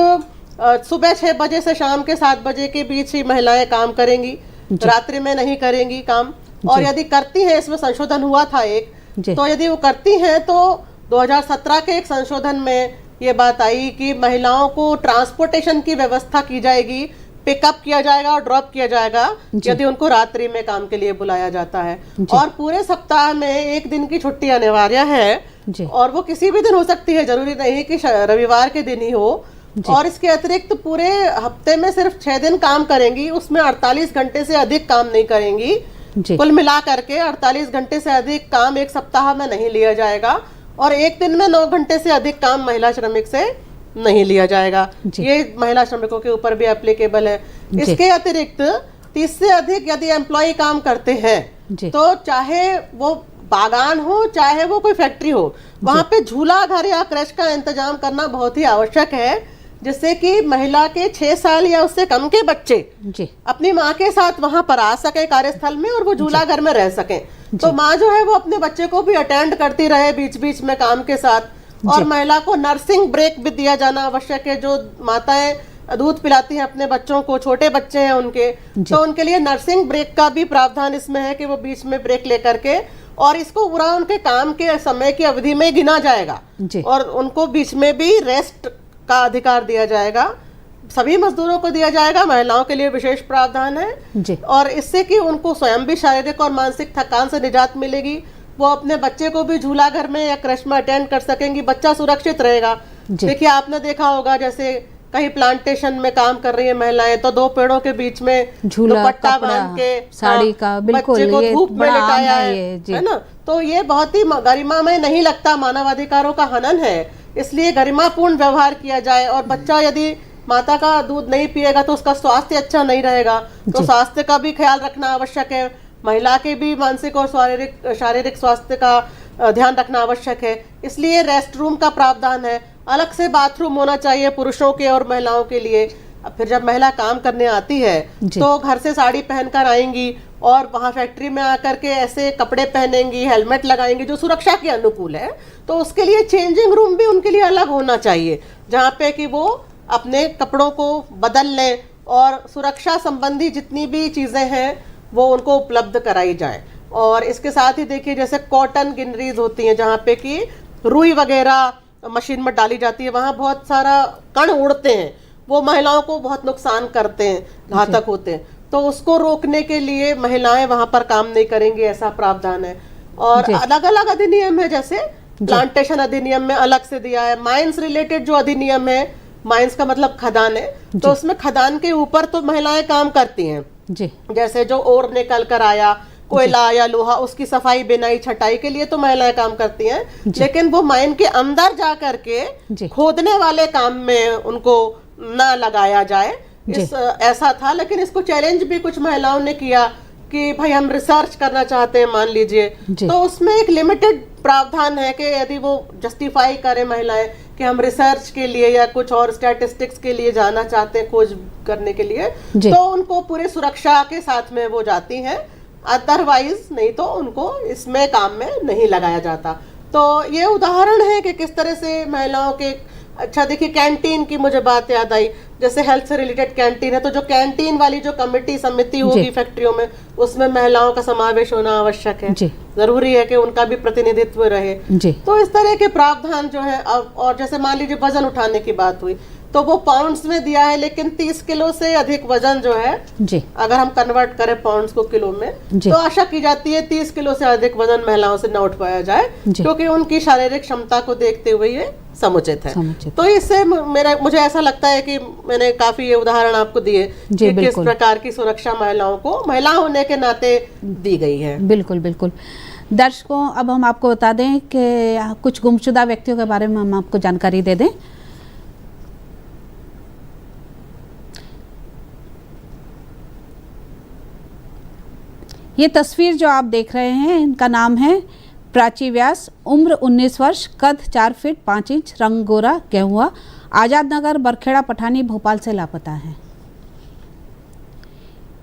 सुबह 6 बजे से शाम के 7 बजे के बीच ही महिलाएं काम करेंगी, रात्रि में नहीं करेंगी काम, और यदि करती हैं, इसमें संशोधन हुआ था एक, तो यदि वो करती हैं तो 2017 के एक संशोधन में ये बात आई कि महिलाओं को ट्रांसपोर्टेशन की व्यवस्था की जाएगी पिकअप किया जाएगा और ड्रॉप किया जाएगा यदि उनको रात्रि में काम के लिए बुलाया जाता है। और पूरे सप्ताह में एक दिन की छुट्टी अनिवार्य है और वो किसी भी दिन हो सकती है, जरूरी नहीं कि रविवार के दिन ही हो। और इसके अतिरिक्त पूरे हफ्ते में सिर्फ 6 दिन काम करेंगी, उसमें 48 घंटे से अधिक काम नहीं करेंगी। कुल मिला करके 48 घंटे से अधिक काम एक सप्ताह में नहीं लिया जाएगा और एक दिन में 9 घंटे से अधिक काम महिला श्रमिक से नहीं लिया जाएगा। ये महिला श्रमिकों के ऊपर भी एप्लीकेबल है। इसके अतिरिक्त 30 से अधिक यदि एम्प्लॉय काम करते हैं तो चाहे वो बागान हो चाहे वो कोई फैक्ट्री हो, वहां पे झूला घर या क्रैश का इंतजाम करना बहुत ही आवश्यक है, जिससे कि महिला के 6 साल या उससे कम के बच्चे अपनी माँ के साथ वहां पर आ सके कार्यस्थल में और वो झूला घर में रह सके। तो माँ जो है वो अपने बच्चे को भी अटेंड करती रहे बीच बीच में काम के साथ। और महिला को नर्सिंग ब्रेक भी दिया जाना आवश्यक है। जो माताएं दूध पिलाती हैं अपने बच्चों को, छोटे बच्चे हैं उनके, तो उनके लिए नर्सिंग ब्रेक का भी प्रावधान इसमें है कि वो बीच में ब्रेक लेकर के, और इसको पूरा उनके काम के समय की अवधि में गिना जाएगा और उनको बीच में भी रेस्ट का अधिकार दिया जाएगा। सभी मजदूरों को दिया जाएगा, महिलाओं के लिए विशेष प्रावधान है। और इससे कि उनको स्वयं भी शारीरिक और मानसिक थकान से निजात मिलेगी, वो अपने बच्चे को भी झूला घर में या क्रश में अटेंड कर सकेंगी, बच्चा सुरक्षित रहेगा। देखिए आपने देखा होगा जैसे कहीं प्लांटेशन में काम कर रही है महिलाएं तो 2 पेड़ों के बीच में दुपट्टा बांध के साड़ी का बिल्कुल बच्चे को धूप में लिटाया है ना। तो ये बहुत ही गरिमामय नहीं लगता, मानवाधिकारों का हनन है। इसलिए गरिमापूर्ण व्यवहार किया जाए। और बच्चा यदि माता का दूध नहीं पिएगा तो उसका स्वास्थ्य अच्छा नहीं रहेगा, तो स्वास्थ्य का भी ख्याल रखना आवश्यक है। महिला के भी मानसिक और शारीरिक स्वास्थ्य का ध्यान रखना आवश्यक है। इसलिए रेस्ट रूम का प्रावधान है, अलग से बाथरूम होना चाहिए पुरुषों के और महिलाओं के लिए। फिर जब महिला काम करने आती है तो घर से साड़ी पहनकर आएंगी और वहां फैक्ट्री में आकर के ऐसे कपड़े पहनेंगी, हेलमेट लगाएंगी जो सुरक्षा के अनुकूल है। तो उसके लिए चेंजिंग रूम भी उनके लिए अलग होना चाहिए, जहाँ पे कि वो अपने कपड़ों को बदल लें और सुरक्षा संबंधी जितनी भी चीजें हैं वो उनको उपलब्ध कराई जाए। और इसके साथ ही देखिए जैसे कॉटन गिनरीज होती हैं जहाँ पे कि रुई वगैरह मशीन में डाली जाती है, वहाँ बहुत सारा कण उड़ते हैं, वो महिलाओं को बहुत नुकसान करते हैं, घातक होते हैं। तो उसको रोकने के लिए महिलाएं वहां पर काम नहीं करेंगी, ऐसा प्रावधान है। और अलग अलग अधिनियम है, जैसे प्लांटेशन अधिनियम में अलग से दिया है। माइंस रिलेटेड जो अधिनियम है, माइंस का मतलब खदान है, तो उसमें खदान के ऊपर तो महिलाएं काम करती हैं। जैसे जो ओर निकल कर आया, कोयला या लोहा, उसकी सफाई बिनाई छटाई के लिए तो महिलाएं काम करती हैं। लेकिन वो माइन के अंदर जा करके खोदने वाले काम में उनको ना लगाया जाए, ऐसा था। लेकिन इसको चैलेंज भी कुछ महिलाओं ने किया कि भाई हम रिसर्च करना चाहते हैं मान लीजिए, तो उसमें एक लिमिटेड प्रावधान है कि यदि वो जस्टिफाई करें महिलाएं कि हम रिसर्च के लिए या कुछ और स्टैटिस्टिक्स के लिए जाना चाहते हैं, खोज करने के लिए, तो उनको पूरे सुरक्षा के साथ में वो जाती हैं। अदरवाइज नहीं तो उनको इसमें काम में नहीं लगाया जाता। तो ये उदाहरण है कि किस तरह से महिलाओं के। अच्छा देखिए कैंटीन की मुझे बात याद आई, जैसे हेल्थ से रिलेटेड कैंटीन है, तो जो कैंटीन वाली जो कमेटी समिति होगी फैक्ट्रियों में, उसमें महिलाओं का समावेश होना आवश्यक है। जरूरी है कि उनका भी प्रतिनिधित्व रहे। तो इस तरह के प्रावधान जो है। और जैसे मान लीजिए वजन उठाने की बात हुई तो वो पाउंड्स में दिया है, लेकिन 30 किलो से अधिक वजन जो है अगर हम कन्वर्ट करें पाउंड्स को किलो में, तो आशा की जाती है 30 किलो से अधिक वजन महिलाओं से न उठाया जाए, क्योंकि उनकी शारीरिक क्षमता को देखते हुए ये समुचित है। तो इससे मुझे ऐसा लगता है कि मैंने काफी ये उदाहरण आपको दिए कि किस प्रकार की सुरक्षा महिलाओं को महिला होने के नाते दी गई है। बिल्कुल बिल्कुल। दर्शकों, अब हम आपको बता दें कि कुछ गुमशुदा व्यक्तियों के बारे में हम आपको जानकारी दे दें। ये तस्वीर जो आप देख रहे हैं, इनका नाम है प्राची व्यास, उम्र 19 वर्ष, कद 4 फीट 5 इंच, रंग गोरा, गेहुआ, आजाद नगर, बरखेड़ा, पठानी, भोपाल से लापता है।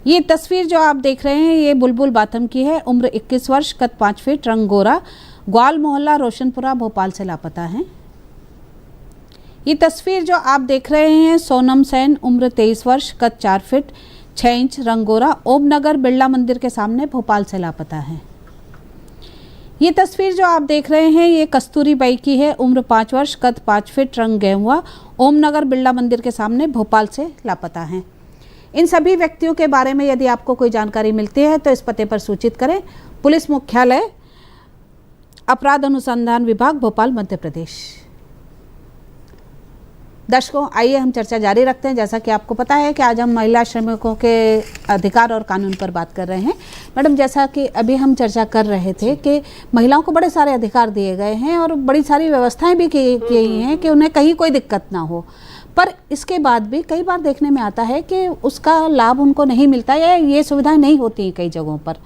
ये तस्वीर जो आप देख रहे हैं ये बुलबुल बाथम की है, उम्र 21 वर्ष, कद 5 फीट, रंग गोरा, ग्वाल मोहल्ला, रोशनपुरा, भोपाल से लापता है। ये तस्वीर जो आप देख रहे हैं सोनम सेन, उम्र 23 वर्ष, कद 4 फीट 6 इंच, रंग गोरा, ओम नगर, बिरला मंदिर के सामने, भोपाल से लापता है। ये तस्वीर जो आप देख रहे हैं ये कस्तूरी बाई की है, उम्र 5 वर्ष, कद 5 फीट, रंग गेहुआ, ओम नगर, बिरला मंदिर के सामने, भोपाल से लापता है। इन सभी व्यक्तियों के बारे में यदि आपको कोई जानकारी मिलती है तो इस पते पर सूचित करें। पुलिस मुख्यालय, अपराध अनुसंधान विभाग, भोपाल, मध्य प्रदेश। दर्शकों, आइए हम चर्चा जारी रखते हैं। जैसा कि आपको पता है कि आज हम महिला श्रमिकों के अधिकार और कानून पर बात कर रहे हैं। मैडम, जैसा कि अभी हम चर्चा कर रहे थे कि महिलाओं को बड़े सारे अधिकार दिए गए हैं और बड़ी सारी व्यवस्थाएं भी की गई हैं कि उन्हें कहीं कोई दिक्कत ना हो, पर इसके बाद भी कई बार देखने में आता है कि उसका लाभ उनको नहीं मिलता या ये सुविधाएं नहीं होती हैं। कई जगहों पर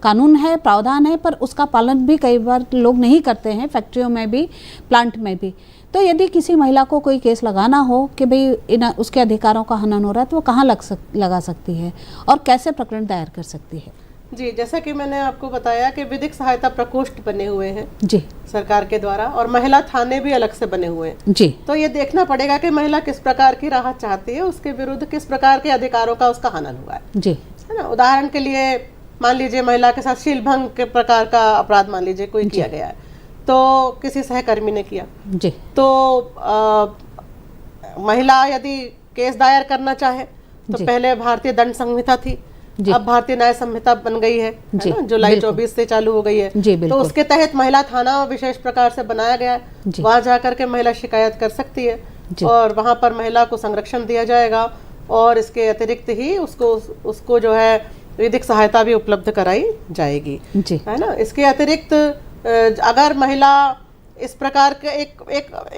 कानून है, प्रावधान है, पर उसका पालन भी कई बार लोग नहीं करते हैं, फैक्ट्रियों में भी, प्लांट में भी। तो यदि किसी महिला को कोई केस लगाना हो कि भाई उसके अधिकारों का हनन हो रहा है, तो वो कहाँ लगा सकती है और कैसे प्रकरण दायर कर सकती है? जी, जैसा कि मैंने आपको बताया कि विधिक सहायता प्रकोष्ठ बने हुए हैं जी सरकार के द्वारा, और महिला थाने भी अलग से बने हुए हैं। जी, तो ये देखना पड़ेगा कि महिला किस प्रकार की राहत चाहती है, उसके विरुद्ध किस प्रकार के अधिकारों का उसका हनन हुआ है जी, है ना। उदाहरण के लिए मान लीजिए महिला के साथ शीलभंग के प्रकार का अपराध मान लीजिए कोई किया गया है, तो किसी सहकर्मी ने किया जी, तो महिला यदि केस दायर करना चाहे तो पहले भारतीय दंड संहिता थी, अब भारतीय न्याय संहिता बन गई है ना, जुलाई 24 से चालू हो गई है। तो उसके तहत महिला थाना विशेष प्रकार से बनाया गया है, वहां जाकर के महिला शिकायत कर सकती है और वहां पर महिला को संरक्षण दिया जाएगा और इसके अतिरिक्त ही उसको जो है विधिक सहायता भी उपलब्ध कराई जाएगी, है ना। इसके अतिरिक्त अगर महिला इस प्रकार के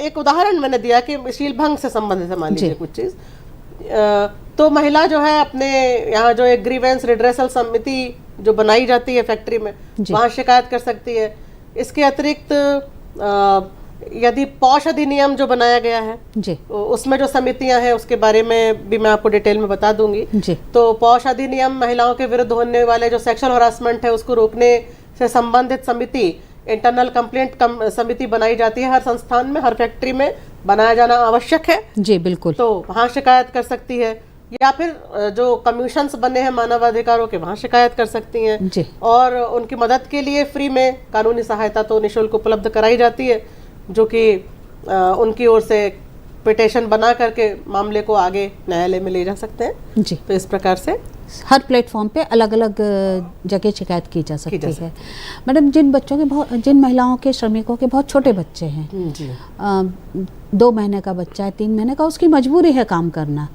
एक उदाहरण मैंने दिया कि शीलभंग से संबंधित है मान लीजिए कुछ चीज, तो महिला जो है अपने यहाँ जो एक ग्रीवेंस रिड्रेसल समिति जो बनाई जाती है फैक्ट्री में, वहां शिकायत कर सकती है। इसके अतिरिक्त यदि पौष अधिनियम जो बनाया गया है जी, उसमें जो समितियां हैं उसके बारे में भी मैं आपको डिटेल में बता दूंगी जी। तो पौष अधिनियम महिलाओं के विरुद्ध होने वाले जो सेक्सुअल हरासमेंट है उसको रोकने से संबंधित समिति, इंटरनल कंप्लेंट समिति बनाई जाती है हर संस्थान में, हर फैक्ट्री में बनाया जाना आवश्यक है जी, बिल्कुल। तो वहाँ शिकायत कर सकती है, या फिर जो कमीशंस बने हैं मानवाधिकारों के, वहाँ शिकायत कर सकती हैं जी। और उनकी मदद के लिए फ्री में कानूनी सहायता तो निःशुल्क उपलब्ध कराई जाती है, जो कि उनकी ओर से पिटीशन बना करके मामले को आगे न्यायालय में ले जा सकते हैं जी। तो इस प्रकार से हर प्लेटफॉर्म पे अलग अलग जगह शिकायत की जा सकती है। मैडम, जिन महिलाओं के श्रमिकों के बहुत छोटे बच्चे हैं जी, 2 महीने का बच्चा है, 3 महीने का, उसकी मजबूरी है काम करना,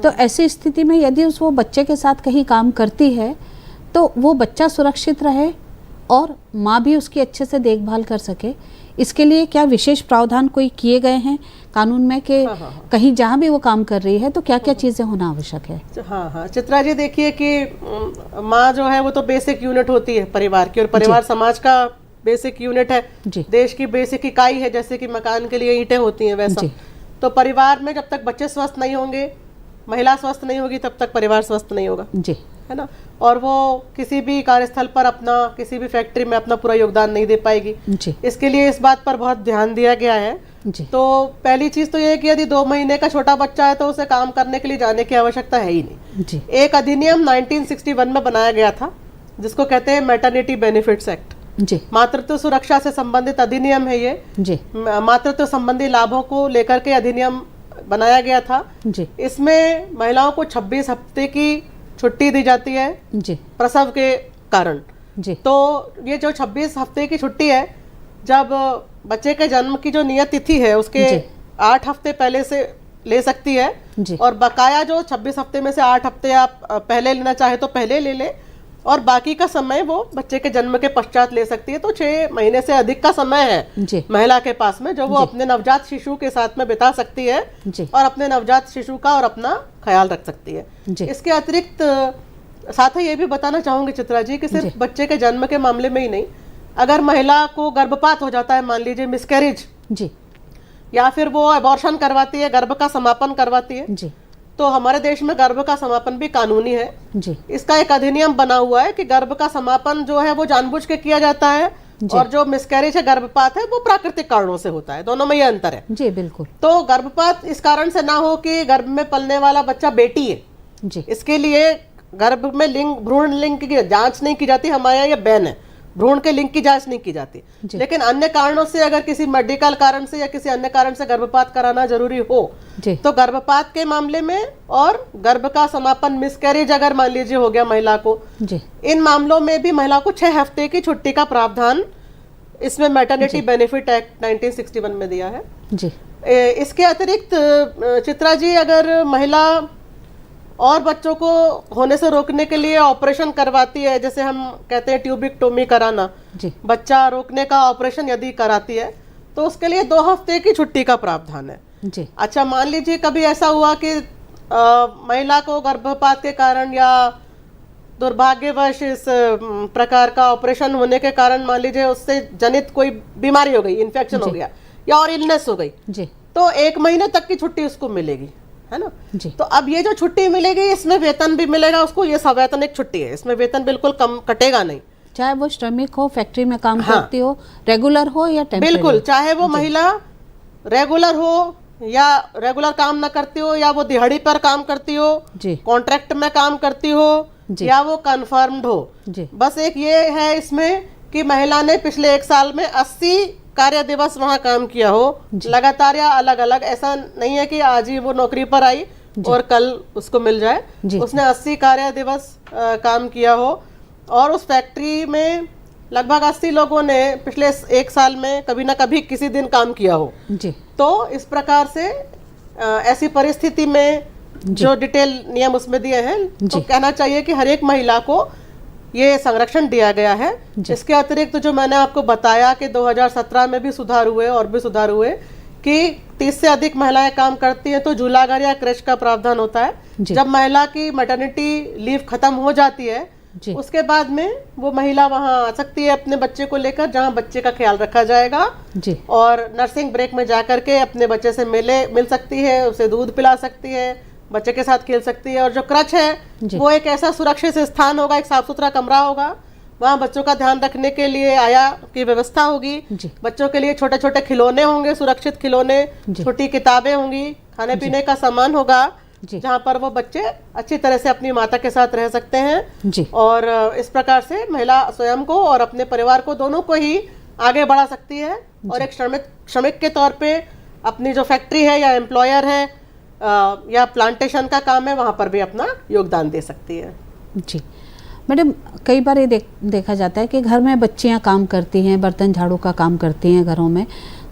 तो ऐसी स्थिति में यदि वो बच्चे के साथ कहीं काम करती है तो वो बच्चा सुरक्षित रहे और माँ भी उसकी अच्छे से देखभाल कर सके, इसके लिए क्या विशेष प्रावधान कोई किए गए हैं कानून में कि कहीं जहाँ भी वो काम कर रही है तो क्या क्या चीज़ें होना आवश्यक है? हाँ, चित्रा जी, देखिए कि माँ जो है वो तो बेसिक यूनिट होती है परिवार की, और परिवार समाज का बेसिक यूनिट है, देश की बेसिक इकाई है, जैसे कि मकान के लिए ईंटें होती हैं वैसा। तो परिवार में जब तक बच्चे स्वस्थ नहीं होंगे, महिला स्वस्थ नहीं होगी, तब तक परिवार स्वस्थ नहीं होगा जी, है ना। और वो किसी भी कार्यस्थल पर अपना, किसी भी फैक्ट्री में अपना पूरा योगदान नहीं दे पाएगी जी। इसके लिए इस बात पर बहुत ध्यान दिया गया है जी। तो पहली चीज तो ये है कि यदि 2 महीने का छोटा बच्चा है तो उसे काम करने के लिए जाने की आवश्यकता है ही नहीं जी। एक अधिनियम 1961 में बनाया गया था जिसको कहते हैं मैटरनिटी बेनिफिट्स एक्ट जी। मातृत्व सुरक्षा से संबंधित अधिनियम है ये जी। मातृत्व संबंधी लाभों को लेकर के अधिनियम बनाया गया था जी। इसमें महिलाओं को 26 हफ्ते की छुट्टी दी जाती है जी, प्रसव के कारण जी। तो ये जो 26 हफ्ते की छुट्टी है, जब बच्चे के जन्म की जो नियत तिथि है उसके 8 हफ्ते पहले से ले सकती है जी। और बकाया जो 26 हफ्ते में से 8 हफ्ते आप पहले लेना चाहे तो पहले ले ले, और बाकी का समय वो बच्चे के जन्म के पश्चात ले सकती है। तो 6 महीने से अधिक का समय है महिला के पास में, जो वो अपने नवजात शिशु के साथ में बिता सकती है और अपने नवजात शिशु का और अपना ख्याल रख सकती है। इसके अतिरिक्त साथ ही ये भी बताना चाहूंगी चित्रा जी कि सिर्फ बच्चे के जन्म के मामले में ही नहीं, अगर महिला को गर्भपात हो जाता है, मान लीजिए मिसकैरेज जी, या फिर वो अबॉर्शन करवाती है, गर्भ का समापन करवाती है जी, तो हमारे देश में गर्भ का समापन भी कानूनी है जी। इसका एक अधिनियम बना हुआ है कि गर्भ का समापन जो है वो जानबूझ के किया जाता है और जो मिसकैरेज है, गर्भपात है, वो प्राकृतिक कारणों से होता है। दोनों में ये अंतर है जी, बिल्कुल। तो गर्भपात इस कारण से ना हो कि गर्भ में पलने वाला बच्चा बेटी है जी, इसके लिए गर्भ में लिंग, भ्रूण लिंग की जांच नहीं की जाती, हमारे यहाँ ये बैन है। भ्रूण के लिंक की जांच नहीं की जाती। लेकिन अन्य कारणों से अगर किसी मेडिकल कारण से या किसी अन्य कारण से गर्भपात कराना जरूरी हो तो गर्भपात के मामले में और गर्भ का समापन मिसकैरेज अगर मान लीजिए हो गया महिला को, इन मामलों में भी महिला को 6 हफ्ते की छुट्टी का प्रावधान इसमें मैटरनिटी बेनिफिट एक्ट 1961 में दिया है जी। इसके अतिरिक्त चित्रा जी, अगर महिला और बच्चों को होने से रोकने के लिए ऑपरेशन करवाती है, जैसे हम कहते हैं ट्यूबिक्टोमी कराना, बच्चा रोकने का ऑपरेशन यदि कराती है तो उसके लिए 2 हफ्ते की छुट्टी का प्रावधान है जी। अच्छा, मान लीजिए कभी ऐसा हुआ कि महिला को गर्भपात के कारण या दुर्भाग्यवश इस प्रकार का ऑपरेशन होने के कारण मान लीजिए उससे जनित कोई बीमारी हो गई, इन्फेक्शन हो गया या और इलनेस हो गई जी, तो 1 महीने तक की छुट्टी उसको मिलेगी, है ना जी। तो अब ये जो छुट्टी मिलेगी इसमें वेतन भी मिलेगा उसको, ये सवैतनिक छुट्टी है, इसमें वेतन बिल्कुल कम कटेगा नहीं, चाहे वो श्रमिक हो, फैक्ट्री में काम करती हो, रेगुलर हो या टेम्परेरी, बिल्कुल, चाहे वो महिला रेगुलर हो या रेगुलर काम ना करती हो, या वो दिहाड़ी पर काम करती हो, कॉन्ट्रैक्ट में काम करती हो, या वो कन्फर्म्ड हो। बस एक ये है इसमें कि महिला ने पिछले 1 साल में 80 कार्य दिवस वहाँ काम किया हो लगातार या अलग अलग, ऐसा नहीं है कि आज ही वो नौकरी पर आई और कल उसको मिल जाए, उसने 80 कार्य दिवस काम किया हो और उस फैक्ट्री में लगभग 80 लोगों ने पिछले 1 साल में कभी ना कभी किसी दिन काम किया हो जी। तो इस प्रकार से ऐसी परिस्थिति में जो डिटेल नियम उसमें दिए हैं तो कहना चाहिए कि हर एक महिला को ये संरक्षण दिया गया है। इसके अतिरिक्त जो मैंने आपको बताया कि 2017 में भी सुधार हुए और भी सुधार हुए कि 30 से अधिक महिलाएं काम करती हैं तो झूलाघर या क्रेच का प्रावधान होता है। जब महिला की मैटरनिटी लीव खत्म हो जाती है उसके बाद में वो महिला वहां आ सकती है अपने बच्चे को लेकर, जहां बच्चे का ख्याल रखा जाएगा और नर्सिंग ब्रेक में जाकर के अपने बच्चे से मिल सकती है, उसे दूध पिला सकती है, बच्चे के साथ खेल सकती है। और जो क्रच है वो एक ऐसा सुरक्षित स्थान होगा, एक साफ सुथरा कमरा होगा, वहाँ बच्चों का ध्यान रखने के लिए आया की व्यवस्था होगी, बच्चों के लिए छोटे छोटे खिलौने होंगे, सुरक्षित खिलौने, छोटी किताबें होंगी, खाने पीने का सामान होगा, जहाँ पर वो बच्चे अच्छी तरह से अपनी माता के साथ रह सकते हैं और इस प्रकार से महिला स्वयं को और अपने परिवार को दोनों को ही आगे बढ़ा सकती है और एक श्रमिक के तौर पे अपनी जो फैक्ट्री है या एम्प्लॉयर है या प्लांटेशन का काम है वहाँ पर भी अपना योगदान दे सकती है जी। मैडम, कई बार ये देखा जाता है कि घर में बच्चियाँ काम करती हैं, बर्तन झाड़ू का काम करती हैं घरों में,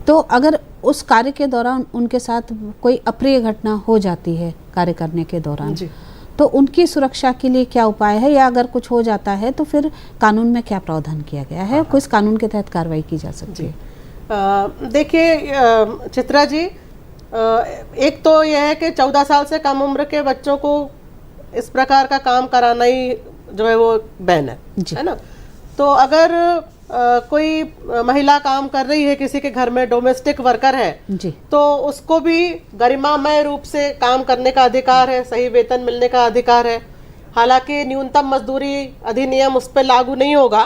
तो अगर उस कार्य के दौरान उनके साथ कोई अप्रिय घटना हो जाती है कार्य करने के दौरान तो उनकी सुरक्षा के लिए क्या उपाय है, या अगर कुछ हो जाता है तो फिर कानून में क्या प्रावधान किया गया है, किस कानून के तहत कार्रवाई की जा सकती है? देखिए चित्रा जी, एक तो यह है कि 14 साल से कम उम्र के बच्चों को इस प्रकार का काम कराना ही जो है वो बैन है ना। तो अगर कोई महिला काम कर रही है किसी के घर में, डोमेस्टिक वर्कर है तो उसको भी गरिमामय रूप से काम करने का अधिकार है, सही वेतन मिलने का अधिकार है। हालांकि न्यूनतम मजदूरी अधिनियम उस पर लागू नहीं होगा,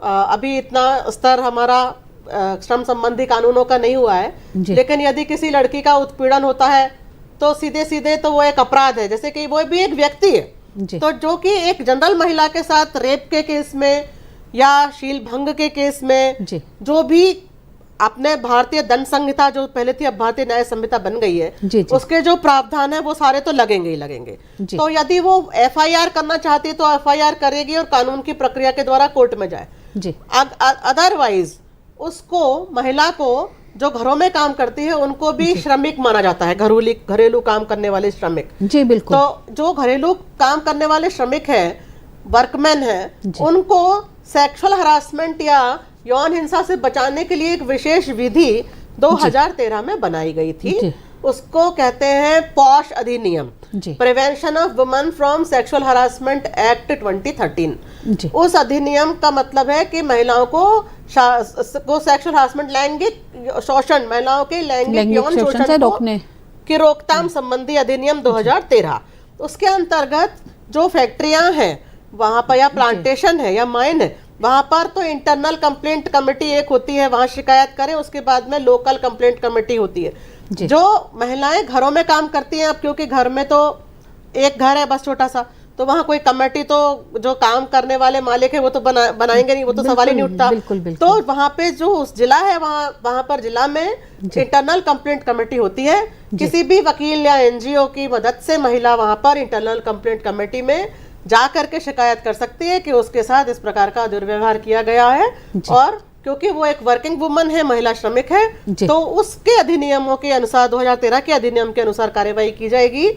अभी इतना स्तर हमारा श्रम संबंधी कानूनों का नहीं हुआ है, लेकिन यदि किसी लड़की का उत्पीड़न होता है तो सीधे सीधे तो वो एक अपराध है, जैसे कि वो भी एक व्यक्ति है तो जो कि एक जनरल महिला के साथ रेप के केस में या शील भंग के केस में जो भी अपने भारतीय दंड संहिता जो पहले थी अब भारतीय न्याय संहिता बन गई है उसके जो प्रावधान है वो सारे तो लगेंगे ही लगेंगे। तो यदि वो FIR करना चाहती है तो FIR करेगी और कानून की प्रक्रिया के द्वारा कोर्ट में जाए। अदरवाइज उसको, महिला को जो घरों में काम करती है उनको भी श्रमिक माना जाता है, घरेलू काम करने वाले श्रमिक जी बिल्कुल। तो जो घरेलू काम करने वाले श्रमिक हैं, वर्कमैन हैं, उनको सेक्सुअल हरासमेंट या यौन हिंसा से बचाने के लिए एक विशेष विधि 2013 में बनाई गई थी, उसको कहते हैं पॉश अधिनियम, prevention of women from sexual harassment act 2013। उस अधिनियम का मतलब है कि महिलाओं को सेक्सुअल हरासमेंट, लैंगिक शोषण, महिलाओं के लैंगिक यौन शोषण से रोकने की रोकथाम संबंधी अधिनियम 2013। उसके अंतर्गत जो फैक्ट्रियां हैं वहां पर या प्लांटेशन है या माइन है वहां पर तो इंटरनल कंप्लेंट कमेटी एक होती है, वहां शिकायत करें, उसके बाद में लोकल कंप्लेंट कमेटी होती है। जो महिलाएं घरों में काम करती हैं, अब क्योंकि घर में तो एक घर है बस छोटा सा, तो वहाँ कोई कमेटी तो जो काम करने वाले मालिक है वो तो बनाएंगे नहीं, वो तो सवाल ही नहीं उठता। बिल्कुल, बिल्कुल। तो वहाँ पे जो उस जिला है वहाँ पर जिला में इंटरनल कंप्लेंट कमेटी होती है। किसी भी वकील या एनजीओ की मदद से महिला वहाँ पर इंटरनल कंप्लेंट कमेटी में जा करके शिकायत कर सकती है कि उसके साथ इस प्रकार का दुर्व्यवहार किया गया है, और क्योंकि वो एक वर्किंग वुमन है, महिला श्रमिक है, तो उसके अधिनियमों के अनुसार 2013 के अधिनियम के अनुसार कार्यवाही की जाएगी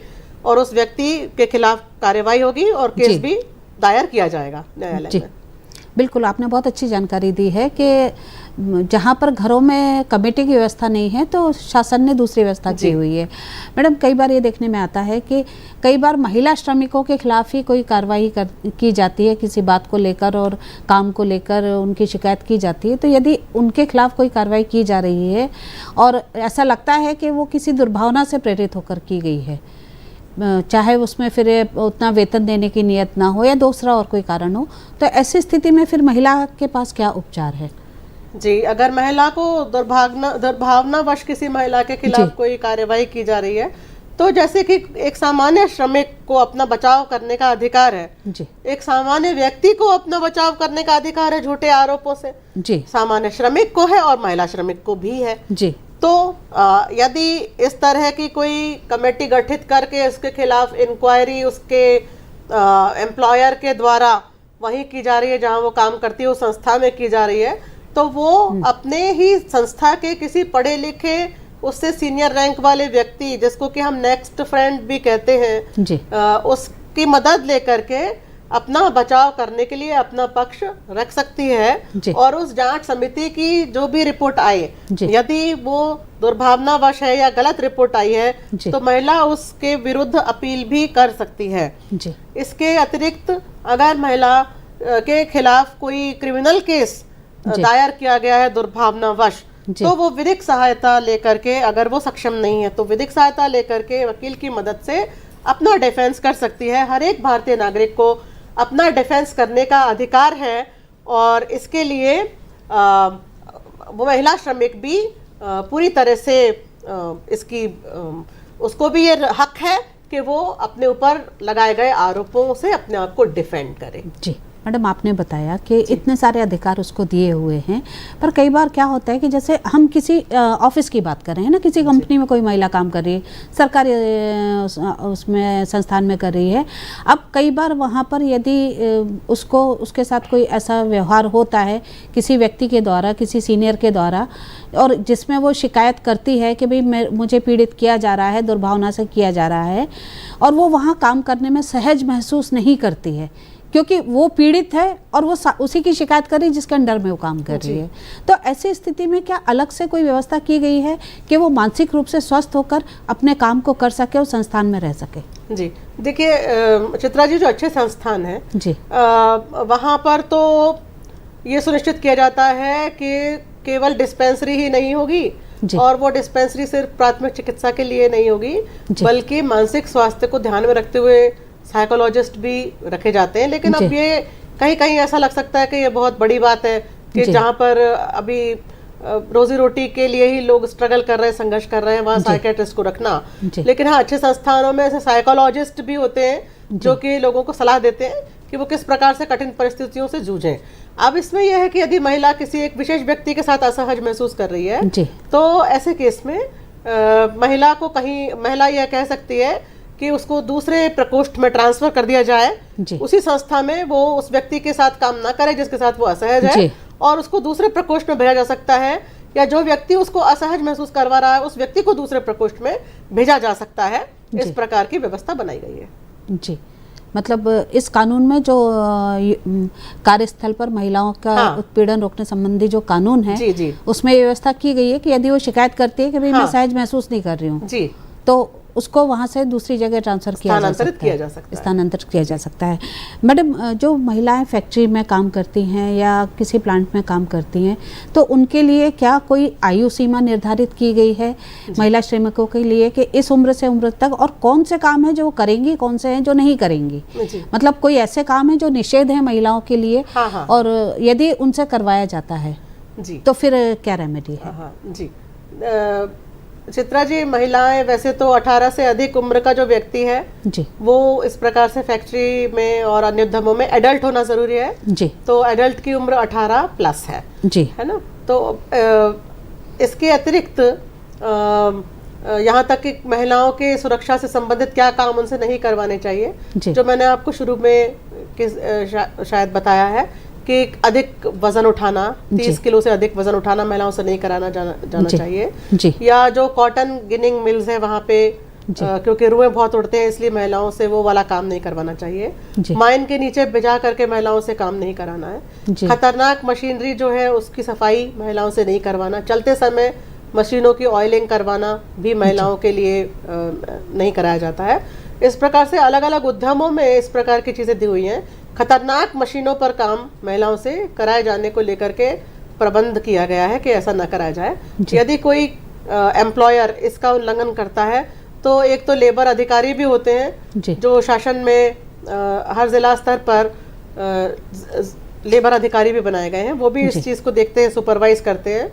और उस व्यक्ति के खिलाफ कार्यवाही होगी और केस भी दायर किया जाएगा न्यायालय में। बिल्कुल, आपने बहुत अच्छी जानकारी दी है कि जहाँ पर घरों में कमेटी की व्यवस्था नहीं है तो शासन ने दूसरी व्यवस्था की हुई है। मैडम, कई बार ये देखने में आता है कि कई बार महिला श्रमिकों के खिलाफ ही कोई कार्रवाई की जाती है, किसी बात को लेकर और काम को लेकर उनकी शिकायत की जाती है, तो यदि उनके खिलाफ कोई कार्रवाई की जा रही है और ऐसा लगता है कि वो किसी दुर्भावना से प्रेरित होकर की गई है, चाहे उसमें फिर उतना वेतन देने की नियत ना हो या दूसरा और कोई कारण हो, तो ऐसी स्थिति में फिर महिला के पास क्या उपचार है? जी, अगर महिला को दुर्भावनावश किसी महिला के खिलाफ कोई कार्यवाही की जा रही है, तो जैसे कि एक सामान्य श्रमिक को अपना बचाव करने का अधिकार है जी, एक सामान्य व्यक्ति को अपना बचाव करने का अधिकार है झूठे आरोपों से जी, सामान्य श्रमिक को है और महिला श्रमिक को भी है जी। तो यदि इस तरह की कोई कमेटी गठित करके उसके खिलाफ इंक्वायरी उसके एम्प्लॉयर के द्वारा वहीं की जा रही है जहां वो काम करती है, उस संस्था में की जा रही है, तो वो अपने ही संस्था के किसी पढ़े लिखे उससे सीनियर रैंक वाले व्यक्ति, जिसको कि हम नेक्स्ट फ्रेंड भी कहते हैं जी, उसकी मदद लेकर के अपना बचाव करने के लिए अपना पक्ष रख सकती है। और उस जांच समिति की जो भी रिपोर्ट आए, यदि वो दुर्भावनावश है या गलत रिपोर्ट आई है, तो महिला उसके विरुद्ध अपील भी कर सकती है। इसके अतिरिक्त अगर महिला के खिलाफ कोई क्रिमिनल केस दायर किया गया है दुर्भावनावश, तो वो विधिक सहायता लेकर के, अगर वो सक्षम नहीं है तो विधिक सहायता लेकर के वकील की मदद से अपना डिफेंस कर सकती है। हर एक भारतीय नागरिक को अपना डिफेंस करने का अधिकार है और इसके लिए वो महिला श्रमिक भी पूरी तरह से इसकी उसको भी ये हक है कि वो अपने ऊपर लगाए गए आरोपों से अपने आप को डिफेंड करे। जी मैडम, आपने बताया कि इतने सारे अधिकार उसको दिए हुए हैं, पर कई बार क्या होता है कि जैसे हम किसी ऑफिस की बात कर रहे हैं ना, किसी कंपनी में कोई महिला काम कर रही है, सरकारी उसमें संस्थान में कर रही है, अब कई बार वहाँ पर यदि उसको उसके साथ कोई ऐसा व्यवहार होता है किसी व्यक्ति के द्वारा, किसी सीनियर के द्वारा, और जिसमें वो शिकायत करती है कि भाई मुझे पीड़ित किया जा रहा है, दुर्भावना से किया जा रहा है, और वो वहाँ काम करने में सहज महसूस नहीं करती है क्योंकि वो पीड़ित है और वो उसी की शिकायत कर रही है जिसके अंडर में वो काम कर रही है, तो ऐसी स्थिति में क्या अलग से कोई व्यवस्था की गई है कि वो मानसिक रूप से स्वस्थ होकर अपने काम को कर सके और संस्थान में रह सके? जी देखिए चित्रा जी, जो अच्छे संस्थान हैं जी, वहाँ पर तो ये सुनिश्चित किया जाता है कि केवल डिस्पेंसरी ही नहीं होगी, और वो डिस्पेंसरी सिर्फ प्राथमिक चिकित्सा के लिए नहीं होगी, बल्कि मानसिक स्वास्थ्य को ध्यान में रखते हुए साइकोलॉजिस्ट भी रखे जाते हैं। लेकिन अब ये कहीं कहीं ऐसा लग सकता है कि ये बहुत बड़ी बात है कि जहाँ पर अभी रोजी रोटी के लिए ही लोग स्ट्रगल कर रहे हैं, संघर्ष कर रहे हैं, वहाँ साइकियाट्रिस्ट को रखना। लेकिन हाँ, अच्छे संस्थानों में ऐसे साइकोलॉजिस्ट भी होते हैं जो कि लोगों को सलाह देते हैं कि वो किस प्रकार से कठिन परिस्थितियों से जूझें। अब इसमें यह है कि यदि महिला किसी एक विशेष व्यक्ति के साथ असहज महसूस कर रही है, तो ऐसे केस में महिला यह कह सकती है कि उसको दूसरे प्रकोष्ठ में ट्रांसफर कर दिया जाए, उसी संस्था में वो उस व्यक्ति के साथ काम ना करे जिसके साथ वो असहज है, और उसको दूसरे प्रकोष्ठ में भेजा जा सकता है, या जो व्यक्ति उसको असहज महसूस करवा रहा है उस व्यक्ति को दूसरे प्रकोष्ठ में भेजा जा सकता है। इस प्रकार की व्यवस्था बनाई गई है। जी, मतलब इस कानून में जो कार्यस्थल पर महिलाओं का उत्पीड़न रोकने संबंधी जो कानून है, उसमें ये व्यवस्था की गई है कि यदि वो शिकायत करती है कि भाई मैं सहज महसूस नहीं कर रही हूँ, तो उसको वहाँ से दूसरी जगह ट्रांसफर स्थानांतरित किया जा सकता है। मैडम, जो महिलाएं फैक्ट्री में काम करती हैं या किसी प्लांट में काम करती हैं, तो उनके लिए क्या कोई आयु सीमा निर्धारित की गई है महिला श्रमिकों के लिए कि इस उम्र से उम्र तक, और कौन से काम है जो वो करेंगी, कौन से हैं जो नहीं करेंगी? मतलब कोई ऐसे काम है जो निषेध है महिलाओं के लिए, और यदि उनसे करवाया जाता है तो फिर क्या रेमेडी है? चित्रा जी, महिलाएं वैसे तो 18 से अधिक उम्र का जो व्यक्ति है जी वो इस प्रकार से फैक्ट्री में और अन्य उद्यमों में एडल्ट होना जरूरी है। जी तो एडल्ट की उम्र 18 प्लस जी है ना। तो इसके अतिरिक्त यहाँ तक कि महिलाओं के सुरक्षा से संबंधित क्या काम उनसे नहीं करवाने चाहिए, जी। जो मैंने आपको शुरू में शायद बताया है कि अधिक वजन उठाना, 30 किलो से अधिक वजन उठाना महिलाओं से नहीं कराना जाना जी। चाहिए। जी। या जो कॉटन गिनिंग मिल्स है वहाँ पे क्योंकि रुएं बहुत उड़ते हैं इसलिए महिलाओं से वो वाला काम नहीं करवाना चाहिए। जी। माइन के नीचे भिजा करके महिलाओं से काम नहीं कराना है। जी। खतरनाक मशीनरी जो है उसकी सफाई महिलाओं से नहीं करवाना। चलते समय मशीनों की ऑयलिंग करवाना भी महिलाओं के लिए नहीं कराया जाता है। इस प्रकार से अलग अलग उद्यमों में इस प्रकार की चीजें दी हुई हैं। खतरनाक मशीनों पर काम महिलाओं से कराए जाने को लेकर के प्रबंध किया गया है कि ऐसा न कराया जाए। यदि कोई एम्प्लॉयर इसका उल्लंघन करता है तो एक तो लेबर अधिकारी भी होते हैं जो शासन में हर जिला स्तर पर लेबर अधिकारी भी बनाए गए हैं, वो भी इस चीज को देखते हैं, सुपरवाइज करते हैं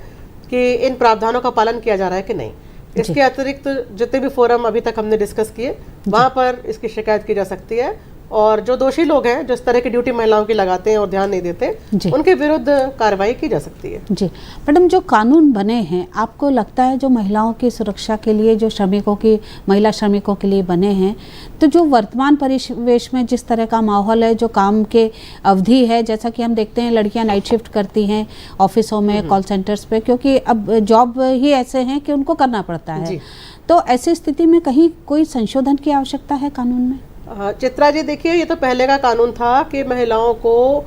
कि इन प्रावधानों का पालन किया जा रहा है कि नहीं। इसके अतिरिक्त जितने भी फोरम अभी तक हमने डिस्कस किए वहां पर इसकी शिकायत की जा सकती है और जो दोषी लोग हैं जो इस तरह की ड्यूटी महिलाओं की लगाते हैं और ध्यान नहीं देते उनके विरुद्ध कार्रवाई की जा सकती है। जी मैडम, जो कानून बने हैं आपको लगता है जो महिलाओं की सुरक्षा के लिए, जो श्रमिकों की, महिला श्रमिकों के लिए बने हैं, तो जो वर्तमान परिवेश में जिस तरह का माहौल है, जो काम के अवधि है, जैसा कि हम देखते हैं लड़कियां नाइट शिफ्ट करती हैं ऑफिसों में, कॉल सेंटर्स पे, क्योंकि अब जॉब ही ऐसे हैं कि उनको करना पड़ता है, तो ऐसी स्थिति में कहीं कोई संशोधन की आवश्यकता है कानून में? चित्रा जी, देखिए ये तो पहले का कानून था कि महिलाओं को